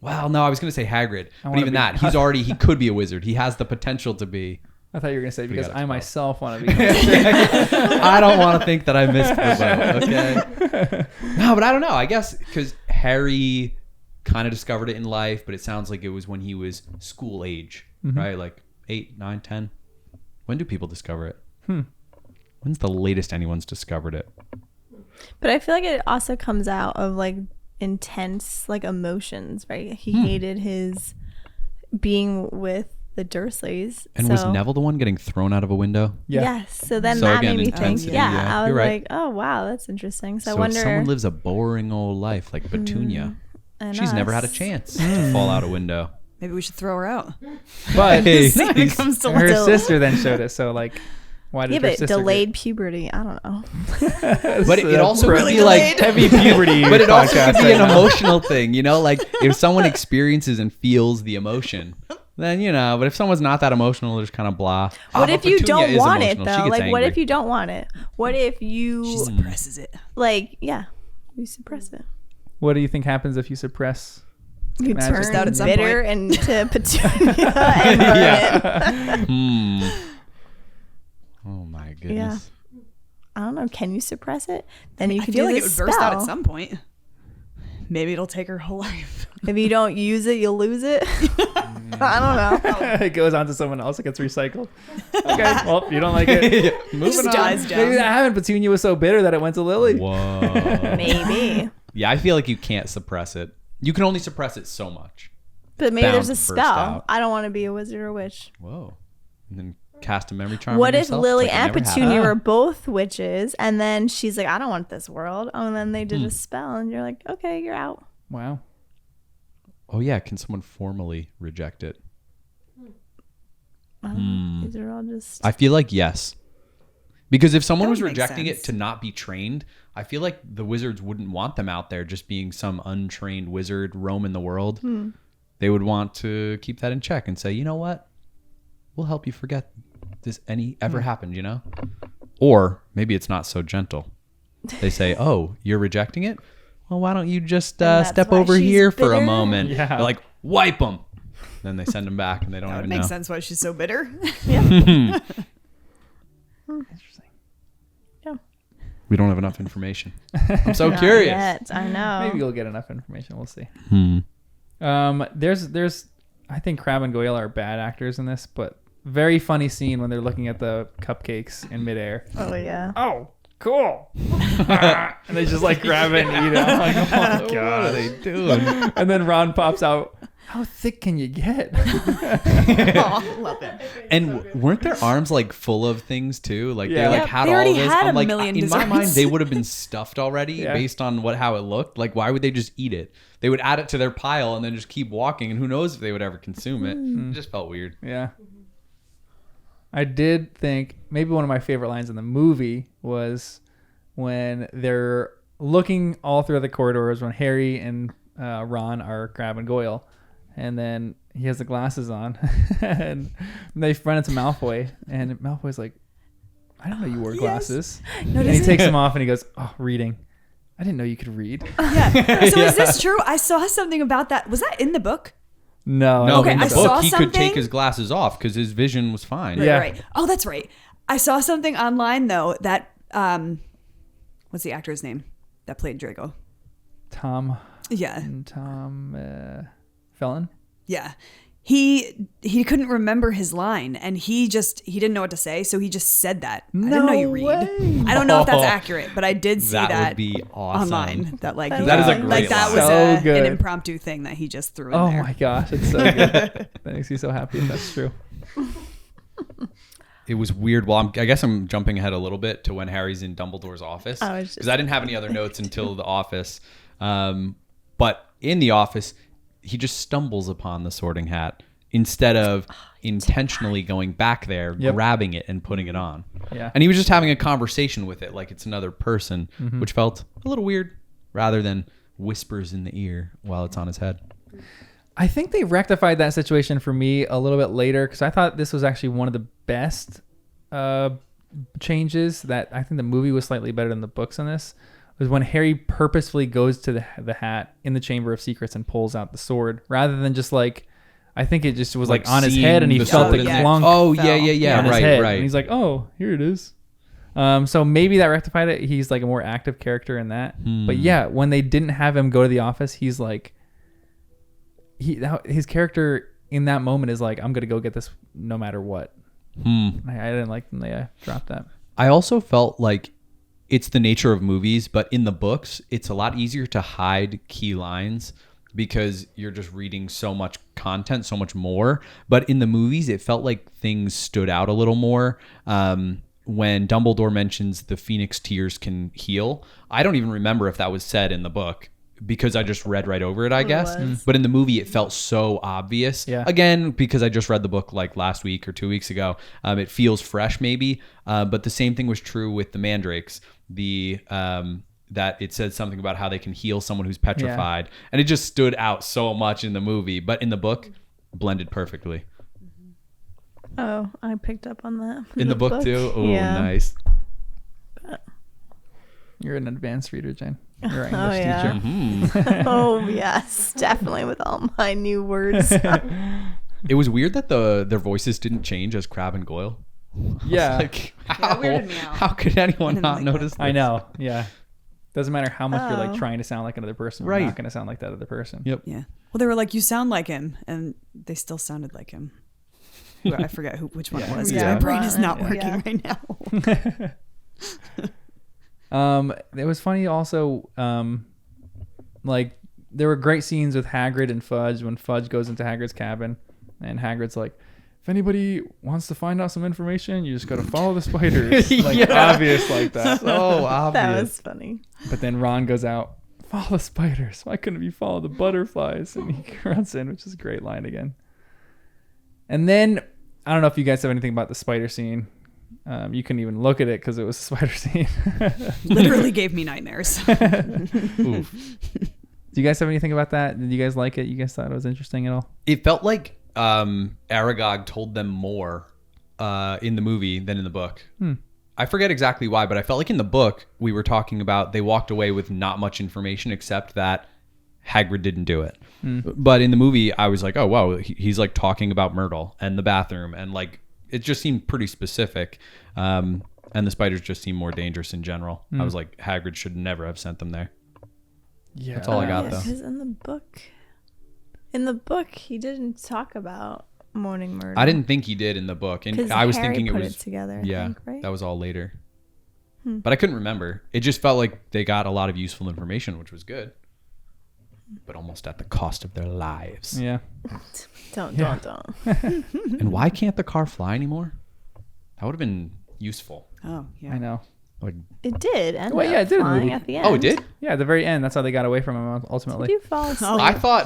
Well, no, I was going to say Hagrid, but even that, he could be a wizard. He has the potential to be. I thought you were going to say because I myself want to be. I don't want to think that I missed the boat. Okay. No, but I don't know. I guess because Harry kind of discovered it in life, but it sounds like it was when he was school age, right? Like 8, 9, 10. When do people discover it? When's the latest anyone's discovered it? But I feel like it also comes out of like intense like emotions, right? He hated his being with the Dursleys. And was Neville the one getting thrown out of a window? Yeah. Yes. So then So that again, made me think. intensity, Yeah, yeah, I was you're right. like, oh wow, that's interesting. So I So wonder. if someone lives a boring old life like Petunia, and she's never had a us. chance to fall out a window. Maybe we should throw her out. But Hey, When it comes to her Still- sister then showed it. So like, why did Yeah, her but sister delayed puberty. I don't know. But it also could be like heavy puberty. But it also could podcast be an right now. emotional thing, you know? Like if someone experiences and feels the emotion, then you know. But if someone's not that emotional, they're just kind of blah. What if you Petunia don't is want it emotional. She though? gets Like, what if angry. you don't want it? What if you She suppresses it. like? Yeah, you suppress it. What do you think happens if you suppress? You Magic. turn Just out at some bitter point. into Petunia and burn it. Oh my goodness. I don't know. Can you suppress it? Then you I could feel do like it this would burst out at spell. some point. Maybe it'll take her whole life. If you don't use it, you'll lose it. I don't know. It goes on to someone else. It gets recycled. Okay, well, you don't like it. Moving just on. dies down. Maybe that happened. Petunia was so bitter that it went to Lily. Whoa. Maybe. Yeah, I feel like you can't suppress it. You can only suppress it so much. But maybe Bound there's to a burst spell. out. I don't want to be a wizard or witch. Whoa. And then cast a memory charm. What on if yourself? Lily It's like it and never Petunia happened. were both witches, and then she's like, I don't want this world. Oh, and then they did a spell, and you're like, okay, you're out. Wow. Oh yeah, can someone formally reject it? These are all just. I feel like yes. Because if someone That was would make rejecting sense. it to not be trained, I feel like the wizards wouldn't want them out there just being some untrained wizard roaming the world. They would want to keep that in check and say, you know what? We'll help you forget this ever happened, you know? Or maybe it's not so gentle. They say, oh, you're rejecting it? Well, why don't you just that's step why over she's here for a bitter? moment? Yeah. They're like, wipe them. Then they send them back and they don't That would even make know. sense why she's so bitter. Interesting. We don't have enough information. I'm so curious. Yet, I know. Maybe you'll get enough information. We'll see. Hmm. There's I think Crabbe and Goyle are bad actors in this, but very funny scene when they're looking at the cupcakes in midair. Oh yeah. Oh, cool. And they just like grab it and eat it. I'm like, oh my What are god. they doing? And then Ron pops out. How thick can you get? Oh, love it. And weren't their arms like full of things too? Like Yeah. they like Yep, had they all already this. had I'm a like, million in my desserts. mind, they would have been stuffed already Yeah. based on how it looked. Like, why would they just eat it? They would add it to their pile and then just keep walking, and who knows if they would ever consume it. It just felt weird. Yeah. I did think maybe one of my favorite lines in the movie was when they're looking all through the corridors when Harry and Ron are Crabbe and Goyle. And then he has the glasses on and they run into Malfoy. And Malfoy's like, I didn't know you wore glasses. No, And he doesn't takes them off and he goes, oh, reading. I didn't know you could read. Yeah. So is this true? I saw something about that. Was that in the book? No. No, Okay, in the I book, saw he could take something- his glasses off because his vision was fine. Yeah. Right. Oh, that's right. I saw something online though that what's the actor's name that played Draco? Tom Yeah. Felon. Yeah. he couldn't remember his line, and he didn't know what to say, so he just said that. I didn't know you read. way. I don't know if that's accurate, but I did see that would be awesome. online. That like That is a great like that line. was So good. an impromptu thing that he just threw in Oh there. my gosh, it's so good. That makes me so happy if that's true. It was weird. Well, I guess I'm jumping ahead a little bit to when Harry's in Dumbledore's office, I was because just- I didn't have any other notes until the office. But in the office, he just stumbles upon the Sorting Hat instead of intentionally going back there, Yep. grabbing it and putting it on. Yeah. And he was just having a conversation with it like it's another person, which felt a little weird, rather than whispers in the ear while it's on his head. I think they rectified that situation for me a little bit later because I thought this was actually one of the best changes. That I think the movie was slightly better than the books on this. Was when Harry purposefully goes to the hat in the Chamber of Secrets and pulls out the sword, rather than just like, I think it just was like on his head and he seeing felt the it sword in clunk. there. Oh, fell. yeah, on his right, head. right. And he's like, oh, here it is. So maybe that rectified it. He's like a more active character in that. But yeah, when they didn't have him go to the office, he's like, his character in that moment is like, I'm gonna go get this no matter what. I didn't like them. They dropped that. I also felt like it's the nature of movies, but in the books, it's a lot easier to hide key lines because you're just reading so much content, so much more. But in the movies, it felt like things stood out a little more. When Dumbledore mentions the Phoenix tears can heal, I don't even remember if that was said in the book because I just read right over it, I guess. was. But in the movie, it felt so obvious. Yeah. Again, because I just read the book like last week or 2 weeks ago, it feels fresh maybe. But the same thing was true with the mandrakes. That it said something about how they can heal someone who's petrified, and it just stood out so much in the movie. But in the book, blended perfectly. Oh, I picked up on that. In the book too? Oh, Yeah. nice. You're an advanced reader, Jen. You're an Oh, English yeah. teacher. Oh, yes. Definitely with all my new words. It was weird that their voices didn't change as Crabbe and Goyle. Yeah, Like, how, weirded me out. how could anyone didn't not like that. notice this? I know. Yeah, doesn't matter how much you're like Oh. trying to sound like another person. Right. You're not going to sound like that other person. Yep. Yeah. Well, they were like, you sound like him, and they still sounded like him. Well, I forget which one it was. 'Cause Yeah. My brain is not Yeah. working right now. It was funny also. Like there were great scenes with Hagrid and Fudge when Fudge goes into Hagrid's cabin, and Hagrid's like, if anybody wants to find out some information, you just got to follow the spiders. Like Yeah. obvious like that. So obvious. That was funny. But then Ron goes out, follow the spiders. Why couldn't we follow the butterflies? And he runs in, which is a great line again. And then, I don't know if you guys have anything about the spider scene. You couldn't even look at it because it was a spider scene. Literally gave me nightmares. Oof. Do you guys have anything about that? Did you guys like it? You guys thought it was interesting at all? It felt like Aragog told them more in the movie than in the book. I forget exactly why, but I felt like in the book we were talking about they walked away with not much information except that Hagrid didn't do it. But in the movie, I was like, oh, wow, he's like talking about Myrtle and the bathroom. And like, it just seemed pretty specific. And the spiders just seemed more dangerous in general. I was like, Hagrid should never have sent them there. Yeah. That's all I got, though. Because in the book, he didn't talk about Morning Murder. I didn't think he did in the book. And 'Cause I was Harry thinking it put was together. yeah, I think, right? that was all later. But I couldn't remember. It just felt like they got a lot of useful information, which was good. But almost at the cost of their lives. Yeah. Don't. And why can't the car fly anymore? That would have been useful. Oh, yeah. I know. Like, It did. End Well, up yeah, it did in the flying movie. at the end. oh, it did? Yeah, at the very end, that's how they got away from him Did ultimately. you fall asleep? Oh, I thought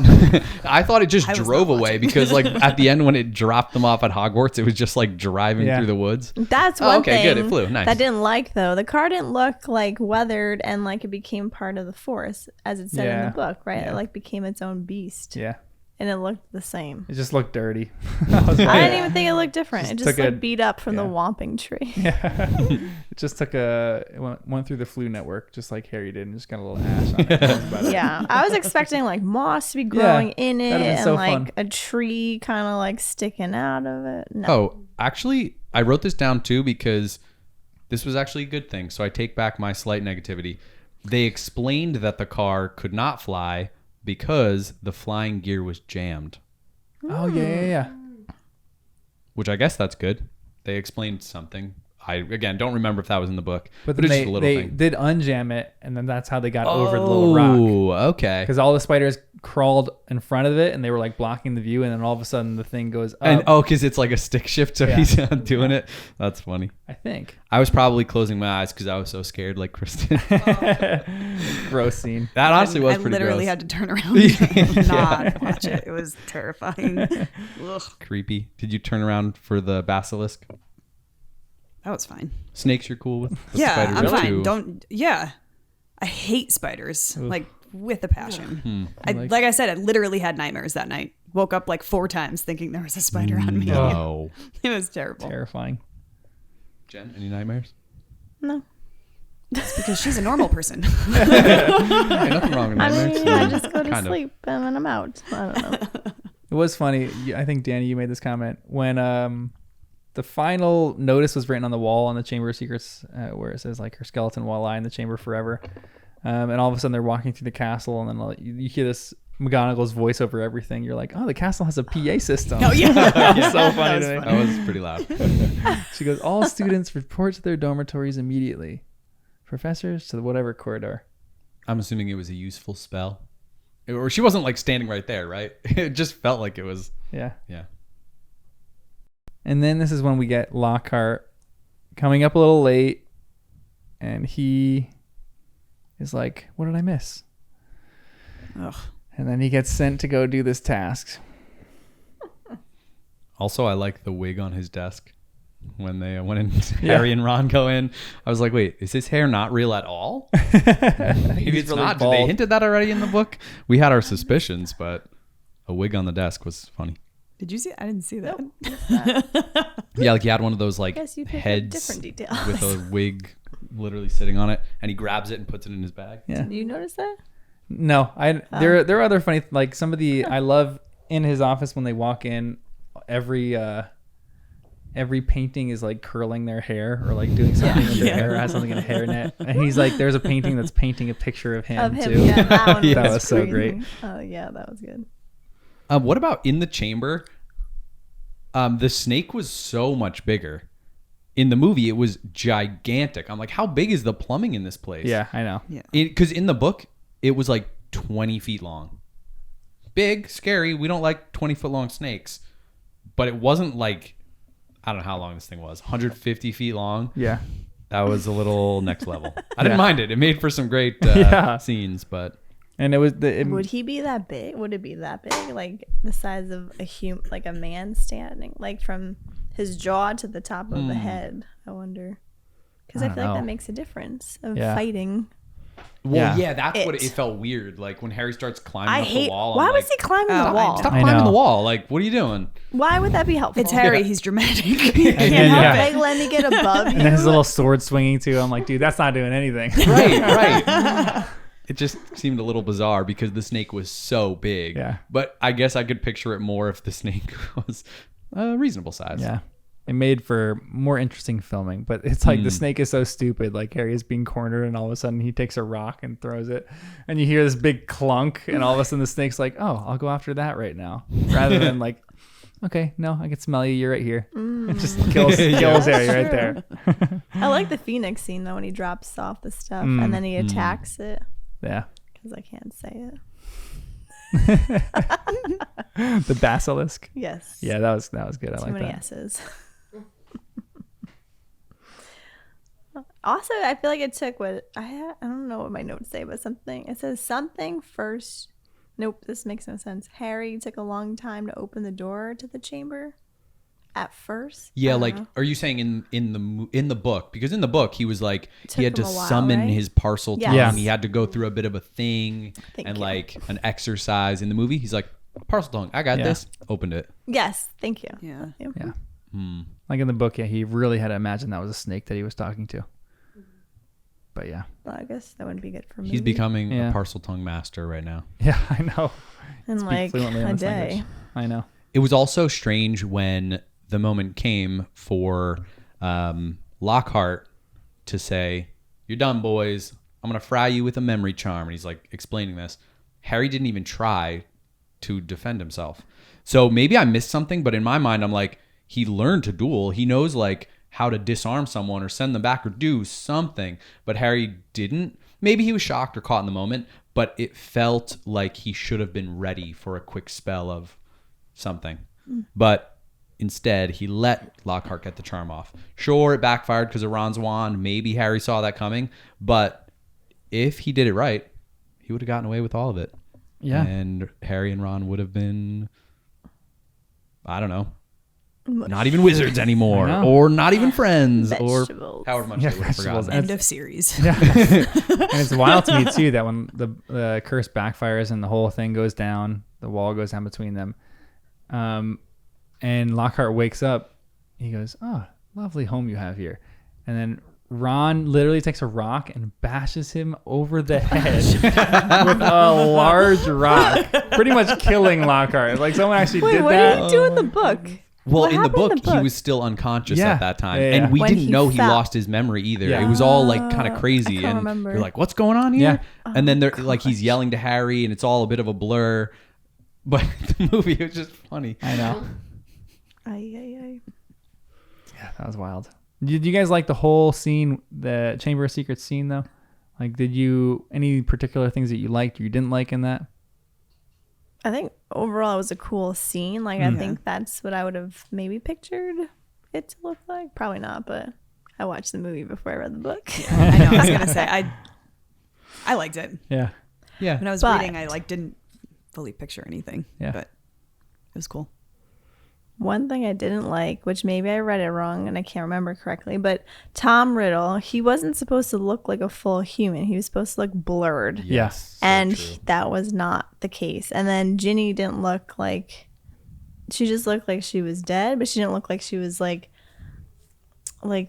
it just I was drove not away watching. because like at the end when it dropped them off at Hogwarts, it was just like driving Yeah. through the woods. That's Oh, one okay, thing good. It flew. Nice. that I didn't like though. The car didn't look like weathered and like it became part of the force as it said in Yeah. the book, right? Yeah. It like became its own beast. Yeah. And it looked the same. It just looked dirty. I didn't even think it looked different. Just It just took a- looked beat up from the yeah. Whomping Tree. It just took it went through the flu network, just like Harry did, and just got a little ash on it. That was about it. Yeah, I was expecting like moss to be growing in it that'd have been and so like fun. a tree kind of like sticking out of it. No. Oh, actually, I wrote this down too because this was actually a good thing. So I take back my slight negativity. They explained that the car could not fly because the flying gear was jammed. Oh, yeah. Which I guess that's good. They explained something. I, again, don't remember if that was in the book. But it's then just a little they thing. did unjam it, and then that's how they got over the little rock. Oh, okay. Because all the spiders crawled in front of it, and they were like blocking the view, and then all of a sudden the thing goes up. And because it's like a stick shift, so he's doing it. That's funny. I think. I was probably closing my eyes because I was so scared, like Kristen. Gross scene. That honestly was pretty gross. I literally had to turn around and not watch it. It was terrifying. Ugh. Creepy. Did you turn around for the basilisk? That was fine. Snakes you're cool with? But Yeah, spiders I'm are fine. too- Don't. Yeah, I hate spiders. Like with a passion. Like- Like I said, I literally had nightmares that night. Woke up like 4 times thinking there was a spider on me. No. It was terrible. Terrifying. Jen, any nightmares? No. It's because she's a normal person. Hey, nothing wrong with I nightmares. mean, I just go to Kind of. sleep and then I'm out. I don't know. It was funny. I think, Danny, you made this comment. When the final notice was written on the wall on the Chamber of Secrets, where it says, like, her skeleton will lie in the chamber forever. And all of a sudden they're walking through the castle, and then you hear this McGonagall's voice over everything. You're like, oh, the castle has a PA system. Oh yeah, It's so funny to me. That was pretty loud. She goes, all students report to their dormitories immediately. Professors to whatever corridor. I'm assuming it was a useful spell. Or she wasn't like standing right there, right? It just felt like it was. Yeah. Yeah. And then this is when we get Lockhart coming up a little late, and he is like, what did I miss? Ugh. And then he gets sent to go do this task. Also, I like the wig on his desk when they Harry and Ron go in. I was like, wait, is his hair not real at all? Maybe it's really not. Did bald. they hinted that already in the book? We had our suspicions, but a wig on the desk was funny. Did you see? I didn't see that. Yeah, like he had one of those like Guess you picked up heads different details. with a wig literally sitting on it, and he grabs it and puts it in his bag. Yeah. Did you notice that? No, there are other funny, like some of the, I love in his office when they walk in, every painting is like curling their hair or like doing something with their hair, or has something in a hairnet. And he's like, there's a painting that's painting a picture of him, too. Yeah, that one That was so crazy. great. Oh yeah, that was good. What about in the chamber? The snake was so much bigger. In the movie, it was gigantic. I'm like, how big is the plumbing in this place? Yeah, I know. Yeah. Because in the book, it was like 20 feet long. Big, scary. We don't like 20-foot long snakes. But it wasn't like, I don't know how long this thing was, 150 feet long. Yeah. That was a little next level. I didn't Yeah. mind it. It made for some great Yeah. scenes, but And it was Would he be that big? Would it be that big? Like the size of like a man standing, like from his jaw to the top of the head? I wonder. Because I don't feel like know. that makes a difference of Yeah. fighting. well, Yeah. yeah, that's what It. it felt weird. Like when Harry starts climbing I up hate. the wall. Why I'm was like, he climbing the wall? Stop I climbing know. the wall. Like, what are you doing? Why would that be helpful? It's Harry. He's dramatic. Can't then, help yeah. Meg let me get above you. and his little sword swinging too. I'm like, dude, that's not doing anything. Right. It just seemed a little bizarre because the snake was so big. Yeah. But I guess I could picture it more if the snake was a reasonable size. Yeah. It made for more interesting filming, but it's like the snake is so stupid. Like Harry is being cornered, and all of a sudden he takes a rock and throws it, and you hear this big clunk, and all of a sudden the snake's like, "Oh, I'll go after that right now," rather than like, "Okay, no, I can smell you. You're right here." It just kills Harry right there. I like the Phoenix scene though when he drops off the stuff and then he attacks it. Yeah, Because I can't say it. the basilisk. Yes. Yeah, that was good. I Too like many that. S's. Also, I feel like it took I don't know what my notes say, but something, it says something first. Nope, this makes no sense. Harry took a long time to open the door to the chamber at first. Yeah, I don't like, know. are you saying in the book? Because in the book he was like he Took had to him a while, summon right? his parcel tongue. Yes. He had to go through a bit of a thing Thank and you. like an exercise. In the movie, he's like, parcel tongue, I got Yeah. this. Opened it. Yes, thank you. Yeah. Yep. Yeah. Like in the book, yeah, he really had to imagine that was a snake that he was talking to. But yeah. Well, I guess that wouldn't be good for me. He's becoming Yeah. a parcel tongue master right now. Yeah, I know. in Speak like fluently in a this day. language. I know. It was also strange when the moment came for Lockhart to say, "You're done, boys. I'm going to fry you with a memory charm." And he's like explaining this. Harry didn't even try to defend himself. So maybe I missed something, but in my mind, I'm like, he learned to duel. He knows like how to disarm someone or send them back or do something. But Harry didn't. Maybe he was shocked or caught in the moment, but it felt like he should have been ready for a quick spell of something. But instead, he let Lockhart get the charm off. Sure, it backfired because of Ron's wand. Maybe Harry saw that coming. But if he did it right, he would have gotten away with all of it. Yeah. And Harry and Ron would have been, I don't know, not even wizards anymore, or not even friends, Vegetables. or however much they would have forgotten. End of series. Yeah. And it's wild to me too that when the curse backfires and the whole thing goes down, the wall goes down between them, and Lockhart wakes up, he goes, "Oh, lovely home you have here," and then Ron literally takes a rock and bashes him over the head with a large rock, pretty much killing Lockhart. Like someone actually did what that. did he do in the book? Well, What in the happened book, in the he book? was still unconscious Yeah. at that time. Yeah, yeah. And we When didn't he know he fell. lost his memory either. Yeah. It was all like kind of crazy. I can't And remember. you're like, what's going on here? Yeah. And then they're like, he's yelling to Harry and it's all a bit of a blur. But the movie, it was just funny. I know. Ay. Yeah, that was wild. Did you guys like the whole scene, the Chamber of Secrets scene though? Like, did you, any particular things that you liked or you didn't like in that? I think overall it was a cool scene. Like I think that's what I would have maybe pictured it to look like. Probably not, but I watched the movie before I read the book. I know. I was gonna say I liked it. Yeah. Yeah. When I was But- reading, I like didn't fully picture anything. Yeah. But it was cool. One thing I didn't like, which maybe I read it wrong and I can't remember correctly, but Tom Riddle, he wasn't supposed to look like a full human. He was supposed to look blurred. Yes. And that was not the case. And then Ginny didn't look like, she just looked like she was dead, but she didn't look like she was like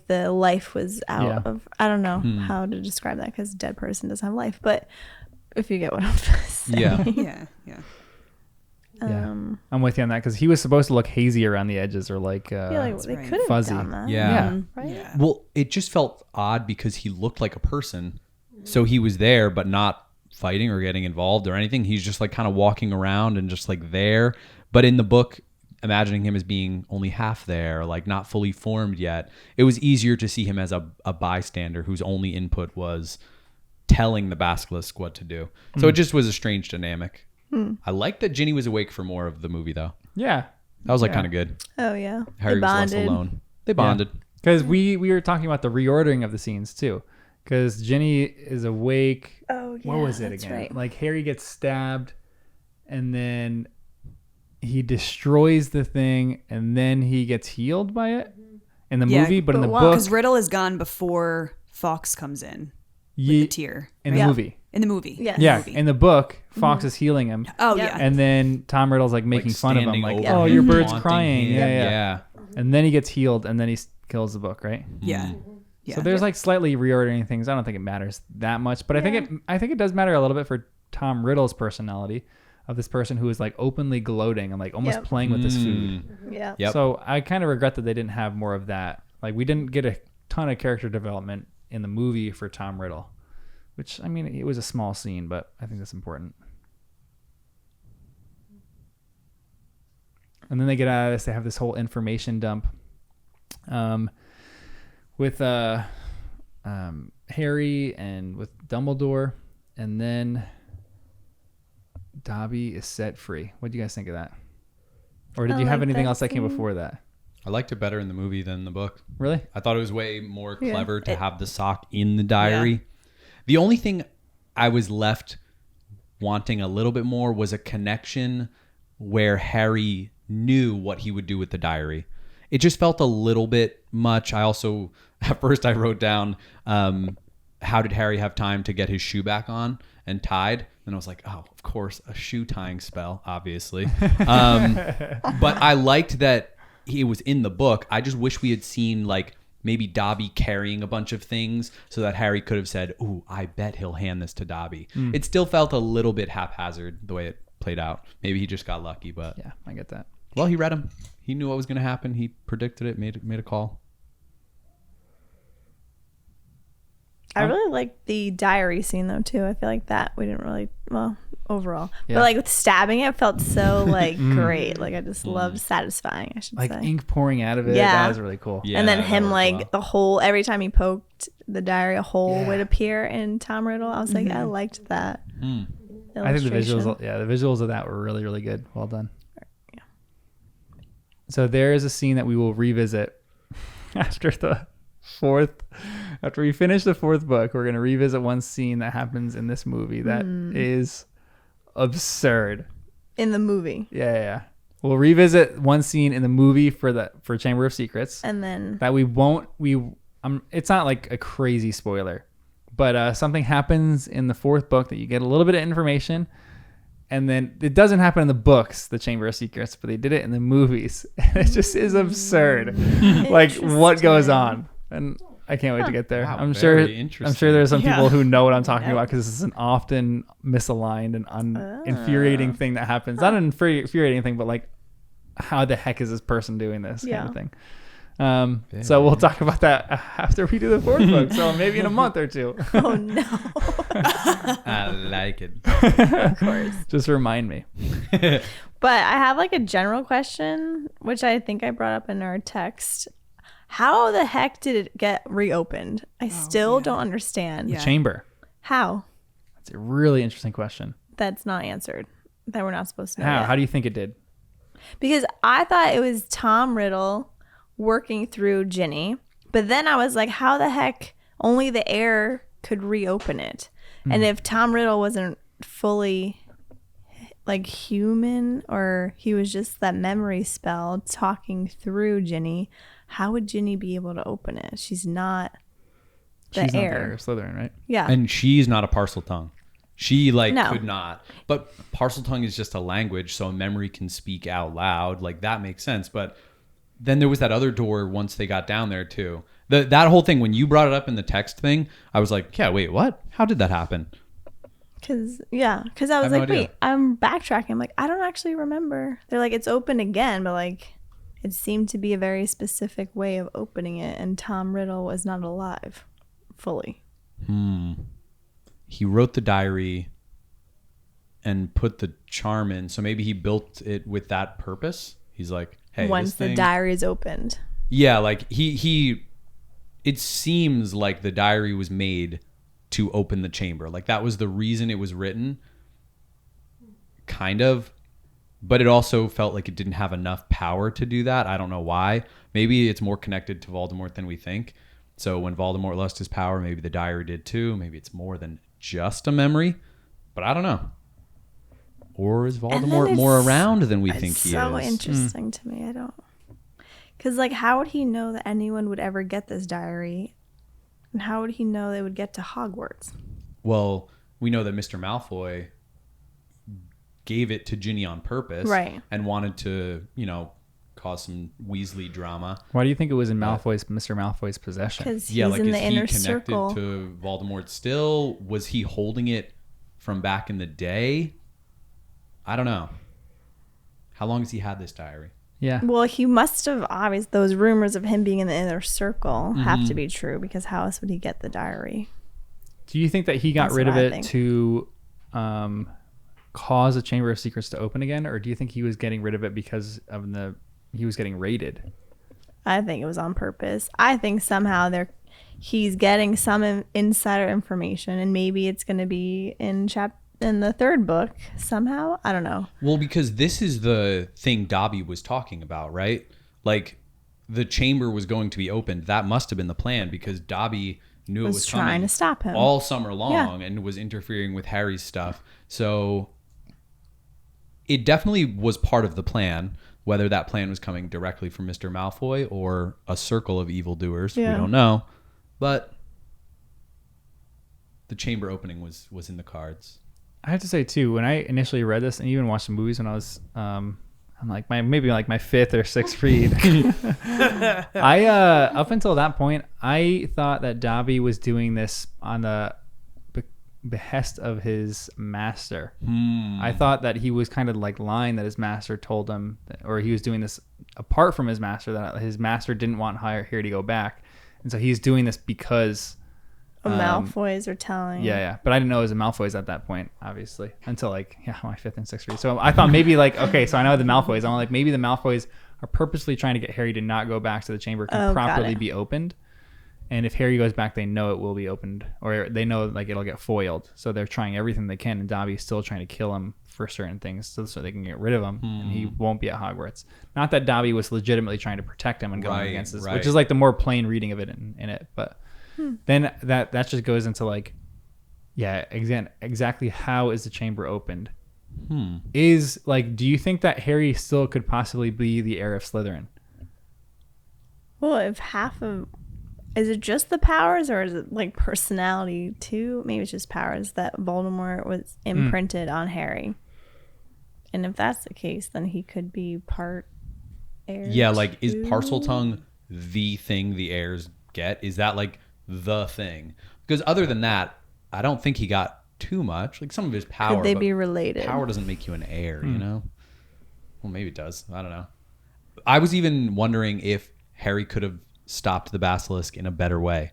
the life was out Yeah. of, I don't know how to describe that because a dead person doesn't have life, but if you get what I'm saying. Yeah. Yeah. Yeah. Yeah. I'm with you on that because he was supposed to look hazy around the edges or like, I feel like they right. could have Fuzzy. done that. Yeah. Right? Yeah. Well, it just felt odd because he looked like a person. So he was there, but not fighting or getting involved or anything. He's just like kind of walking around and just like there. But in the book, imagining him as being only half there, like not fully formed yet, it was easier to see him as a bystander whose only input was telling the basilisk what to do. So it just was a strange dynamic. I liked that Ginny was awake for more of the movie, though. yeah. That was like Yeah. kind of good. Oh, yeah. Harry They was less bonded. alone. They bonded. Because we were talking about the reordering of the scenes too. Because Ginny is awake. Oh, yeah. What was it that's again? right. Like Harry gets stabbed and then he destroys the thing and then he gets healed by it in the Yeah, movie. But in but the why? book, Because Riddle is gone before Fox comes in with ye- the tear. in the Yeah. movie. In the movie. Yes. Yeah, movie. in the book, Fox is healing him. Oh, Yep. yeah. And then Tom Riddle's like making fun of him, standing like, over "Oh, him, your bird's taunting crying." him. Yeah. And then he gets healed, and then he kills the book, right? Yeah. Yeah. So there's like slightly reordering things. I don't think it matters that much, but I think it does matter a little bit for Tom Riddle's personality of this person who is like openly gloating and like almost Yep. playing with this food. Yeah. Yep. So I kind of regret that they didn't have more of that. Like we didn't get a ton of character development in the movie for Tom Riddle, which I mean it was a small scene, but I think that's important. And then they get out of this. They have this whole information dump with Harry and with Dumbledore, and then Dobby is set free. What do you guys think of that? Or did I you have like anything that else that came scene. before that? I liked it better in the movie than the book. Really? I thought it was way more Yeah. clever to have the sock in the diary. The only thing I was left wanting a little bit more was a connection where Harry knew what he would do with the diary. It just felt a little bit much. I also, at first I wrote down, how did Harry have time to get his shoe back on and tied? And I was like, oh, of course, a shoe tying spell, obviously. But I liked that he was in the book. I just wish we had seen like maybe Dobby carrying a bunch of things so that Harry could have said, ooh, I bet he'll hand this to Dobby. It still felt a little bit haphazard the way it played out. Maybe he just got lucky, but Yeah, I get that. well, he read him. He knew what was going to happen. He predicted it, made a call. I really liked the diary scene though too. I feel like that we didn't really overall. Yeah. But like with stabbing it felt so like great. Like I just loved satisfying, I should Like say. ink pouring out of it. Yeah. That was really cool. Yeah, And then that him worked like well. the hole, every time he poked the diary, a hole Yeah. would appear in Tom Riddle. I was like, I liked that. I think the illustration. visuals of that were really, really good. Well done. So there is a scene that we will revisit after we finish the fourth book. We're going to revisit one scene that happens in this movie that is absurd. In the movie. Yeah. We'll revisit one scene in the movie for Chamber of Secrets And then that we won't. It's not like a crazy spoiler, but something happens in the fourth book that you get a little bit of information. And then it doesn't happen in the books, the Chamber of Secrets, but they did it in the movies. And it just is absurd. Like what goes on. And I can't wait to get there. Wow, I'm very sure interesting. there's some Yeah. people who know what I'm talking about because this is an often misaligned and infuriating thing that happens. Not an infuriating thing, but like how the heck is this person doing this kind of thing. So we'll talk about that after we do the fourth book. So maybe in a month or two. oh no. I like it. Of course. Just remind me. But I have like a general question, which I think I brought up in our text. How the heck did it get reopened? I still don't understand. Yeah. Chamber. How? That's a really interesting question. That's not answered. That we're not supposed to know. yet. How do you think it did? Because I thought it was Tom Riddle working through Ginny. But then I was like, how the heck only the air could reopen it? And if Tom Riddle wasn't fully like human, or he was just that memory spell talking through Ginny, how would Ginny be able to open it? She's not the She's air. not there, Slytherin, right? Yeah. And she's not a parcel tongue. She No. could not. But parcel tongue is just a language, so a memory can speak out loud. Like that makes sense. But then there was that other door once they got down there too. That whole thing, when you brought it up in the text thing, I was like, yeah, wait, what? How did that happen? Because I was have no like, idea. wait, I'm backtracking. I'm like, I don't actually remember. They're like, it's open again, but like, it seemed to be a very specific way of opening it, and Tom Riddle was not alive fully. He wrote the diary and put the charm in, so maybe he built it with that purpose. He's like, hey, Once this the thing, diary is opened. yeah, like he it seems like the diary was made to open the chamber. Like that was the reason it was written, kind of. But it also felt like it didn't have enough power to do that. I don't know why. Maybe it's more connected to Voldemort than we think. So when Voldemort lost his power, maybe the diary did too. Maybe it's more than just a memory. But I don't know. Or is Voldemort more around than we think he so is? interesting to me. I don't. Because like, how would he know that anyone would ever get this diary? And how would he know they would get to Hogwarts? Well, we know that Mr. Malfoy gave it to Ginny on purpose, Right. And wanted to, cause some Weasley drama. Why do you think it was in Mr. Malfoy's possession? Because he's Yeah, like in is the he inner connected circle. to Voldemort still? Was he holding it from back in the day? I don't know. How long has he had this diary? Yeah. Well, he must have obviously, those rumors of him being in the inner circle have Mm-hmm. to be true, because how else would he get the diary? Do you think that he got That's rid of what I it think. to cause the Chamber of Secrets to open again, or do you think he was getting rid of it because of he was getting raided? I think it was on purpose. I think somehow he's getting some insider information, and maybe it's going to be in the third book somehow. I don't know. Well, because this is the thing Dobby was talking about, right? Like the chamber was going to be opened. That must have been the plan, because Dobby knew it was trying coming to stop him all summer long and was interfering with Harry's stuff. So it definitely was part of the plan. Whether that plan was coming directly from Mr. Malfoy or a circle of evildoers, we don't know. But the chamber opening was in the cards. I have to say too, when I initially read this and even watched the movies when I was I'm like my fifth or sixth read, I up until that point I thought that Dobby was doing this on the behest of his master. I thought that he was kind of like lying, that his master told him, or he was doing this apart from his master, that his master didn't want Harry to go back, and so he's doing this because Malfoys are telling. Yeah. But I didn't know it was a Malfoys at that point, obviously, until like my 5th and 6th grade. So I thought maybe like, okay, so I know the Malfoys. I'm like, maybe the Malfoys are purposely trying to get Harry to not go back so the chamber can properly be opened. And if Harry goes back, they know it will be opened, or they know like it'll get foiled. So they're trying everything they can, and Dobby's still trying to kill him for certain things, so they can get rid of him, and he won't be at Hogwarts. Not that Dobby was legitimately trying to protect him and going against this, which is like the more plain reading of it in it. But then that just goes into like, exactly how is the chamber opened? Is like, do you think that Harry still could possibly be the heir of Slytherin? Well, if half of... Is it just the powers, or is it like personality too? Maybe it's just powers that Voldemort was imprinted on Harry. And if that's the case, then he could be part heir. Yeah, like is Parseltongue the thing the heirs get? Is that like the thing? Because other than that, I don't think he got too much. Like some of his power. Could they be related? Power doesn't make you an heir, you know? Well, maybe it does. I don't know. I was even wondering if Harry could have stopped the basilisk in a better way.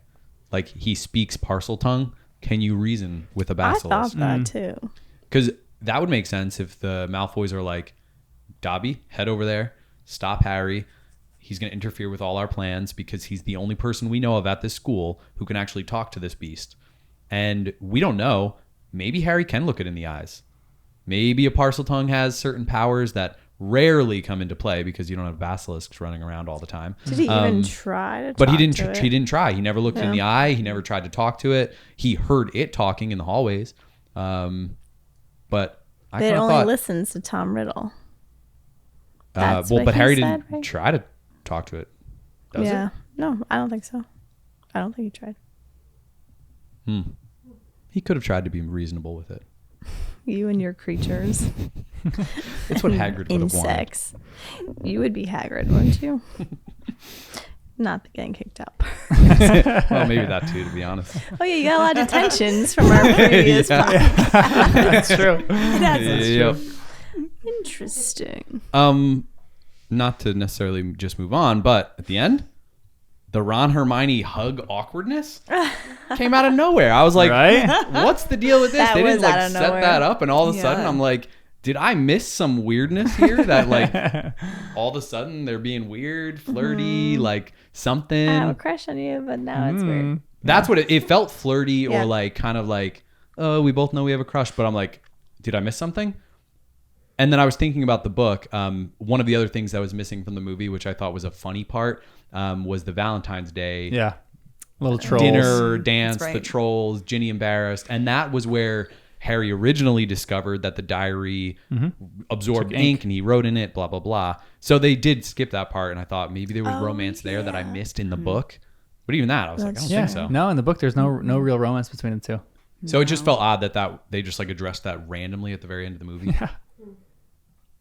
Like he speaks Parseltongue. Can you reason with a basilisk? I thought that too. Because that would make sense if the Malfoys are like, Dobby, head over there, stop Harry. He's going to interfere with all our plans because he's the only person we know of at this school who can actually talk to this beast. And we don't know. Maybe Harry can look it in the eyes. Maybe a Parseltongue has certain powers that rarely come into play because you don't have basilisks running around all the time. Did he even try to talk But he to didn't. it? He didn't try. He never looked in the eye. He never tried to talk to it. He heard it talking in the hallways. But I It kind of only thought. listens to Tom Riddle. Well, what but he Harry said, didn't right? try to talk to it. Does Yeah. it? No, I don't think so. I don't think he tried. He could have tried to be reasonable with it. You and your creatures. It's what Hagrid would have wanted. Insects. You would be Hagrid, wouldn't you? Not the getting kicked out part. Well, maybe that too, to be honest. Oh yeah, you got a lot of detentions from our previous podcast. That's true. Yep. Interesting. Not to necessarily just move on, but at the end, the Ron Hermione hug awkwardness came out of nowhere. I was like, Right? what's the deal with this? That They didn't was out like of set nowhere. that up, and all of a sudden Yeah. I'm like, did I miss some weirdness here? That like all of a sudden they're being weird, flirty, like something. I have a crush on you, but now it's weird. That's what it felt, flirty Yeah. or like kind of like, oh, we both know we have a crush, but I'm like, did I miss something? And then I was thinking about the book. One of the other things that was missing from the movie, which I thought was a funny part, was the Valentine's Day Yeah. Little trolls. dinner dance, That's right. the trolls, Ginny embarrassed. And that was where Harry originally discovered that the diary absorbed Took ink ink. and he wrote in it, blah, blah, blah. So they did skip that part. And I thought maybe there was romance there that I missed in the book. But even that, I was like, I don't Yeah. think so. No, in the book, there's no real romance between the two. So it just felt odd that they just like addressed that randomly at the very end of the movie. Yeah.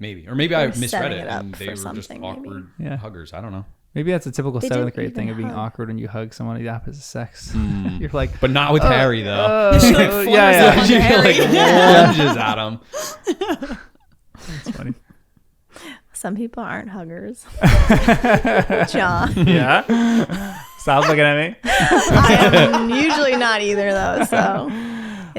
Maybe. Or maybe I Or misread setting it it up and they for were just something, maybe. awkward Yeah. huggers. I don't know. Maybe that's a typical They 7th didn't grade thing even of being hug. awkward when you hug someone of the opposite sex. You're like, But not with Harry, though. oh, She, like, floors yeah, up yeah. on She Harry. like lunges at him. That's funny. Some people aren't huggers. John. Yeah. Stop looking at me. I am usually not either, though. So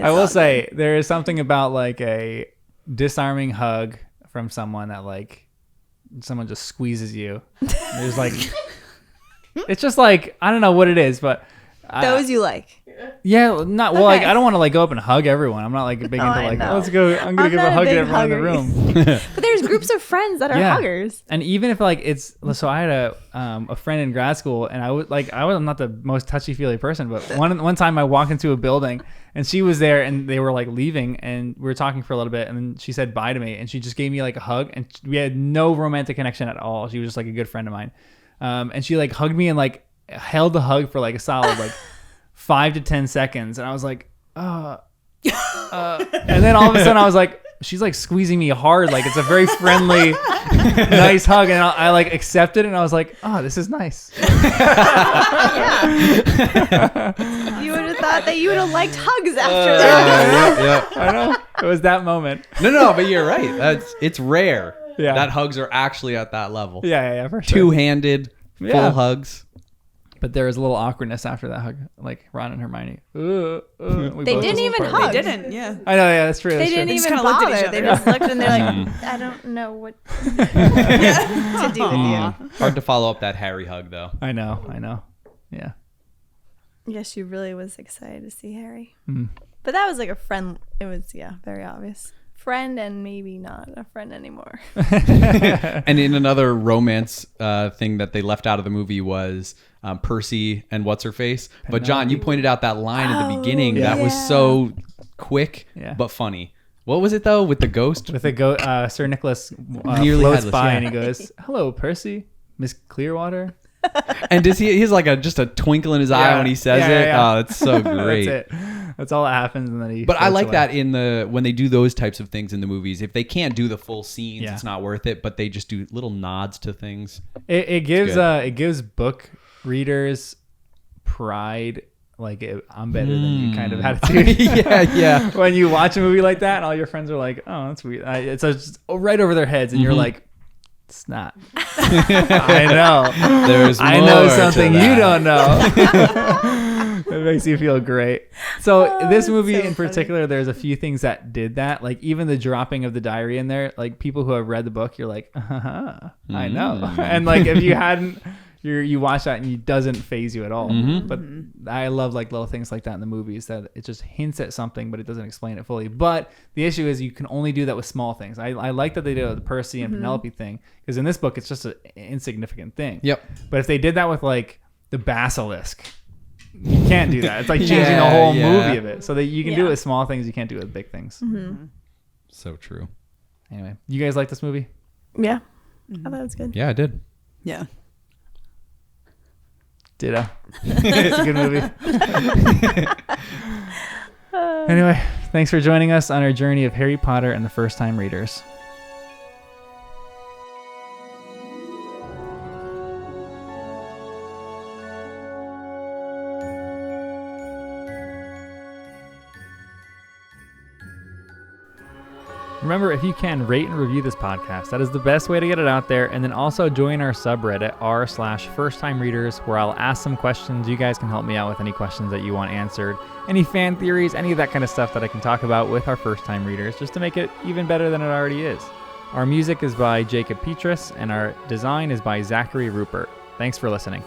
I will say there is something about like a disarming hug from someone that like someone just squeezes you. There's like, it's just like, I don't know what it is, but those you like. yeah, not well. Like Okay. I don't want to like go up and hug everyone. I'm not like big into I like know. let's go. I'm gonna I'm give not a a hug to big everyone in the hugger. room. But there's groups of friends that are Yeah. huggers. And even if like it's so, I had a friend in grad school, and I was not the most touchy feely person, but one time I walked into a building and she was there, and they were like leaving, and we were talking for a little bit, and then she said bye to me, and she just gave me like a hug, and we had no romantic connection at all. She was just like a good friend of mine, and she like hugged me and like held the hug for like a solid like 5 to 10 seconds, and I was like, and then all of a sudden I was like, she's like squeezing me hard, like it's a very friendly, nice hug, and I like accepted it, and I was like, oh, this is nice. You would have thought that you would have liked hugs after that. Yeah. I know, it was that moment. No, but you're right. It's rare Yeah. that hugs are actually at that level. Yeah, for sure. Two-handed, full Yeah. hugs. But there was a little awkwardness after that hug, like Ron and Hermione. They didn't even hug. They didn't, yeah. I know, yeah, that's true. They didn't even bother. They just looked and they're like, I don't know what to do with you. Hard to follow up that Harry hug, though. I know. Yeah. Yes, she really was excited to see Harry. Mm. But that was like a friend. It was, very obvious. Friend and maybe not a friend anymore. And in another romance thing that they left out of the movie was Percy and what's-her-face. But John, you pointed out that line at the beginning that was so quick but funny. What was it, though, with the ghost? With the ghost, Sir Nicholas Nearly floats headless, by and he goes, "Hello, Percy, Miss Clearwater." And he's like just a twinkle in his eye when he says it. Yeah. Oh, it's so great. That's it. That's all that happens, and then he. But I like away. that when they do those types of things in the movies. If they can't do the full scenes, Yeah. it's not worth it. But they just do little nods to things. It gives book readers pride. Like I'm better than you kind of attitude. yeah. When you watch a movie like that, and all your friends are like, "Oh, that's weird." It's just right over their heads, and you're like, "It's not." I know. There's more I know something to that. you don't know. It makes you feel great. So this movie in particular, there's a few things that did that. Like even the dropping of the diary in there. Like people who have read the book, you're like, I know. And like if you hadn't. You watch that and it doesn't faze you at all. But I love like little things like that in the movies that it just hints at something, but it doesn't explain it fully. But the issue is you can only do that with small things. I like that they did the Percy and Penelope thing because in this book it's just an insignificant thing. Yep. But if they did that with like the basilisk, you can't do that. It's like changing the whole movie of it. So that you can do it with small things, you can't do it with big things. So true. Anyway, you guys like this movie? Yeah. I thought it was good. Yeah, I did. Yeah. Ditto. It's a good movie. Anyway, thanks for joining us on our journey of Harry Potter and the First Time Readers. Remember, if you can, rate and review this podcast. That is the best way to get it out there. And then also join our subreddit, r/firsttimereaders, where I'll ask some questions. You guys can help me out with any questions that you want answered. Any fan theories, any of that kind of stuff that I can talk about with our first-time readers, just to make it even better than it already is. Our music is by Jacob Petrus, and our design is by Zachary Rupert. Thanks for listening.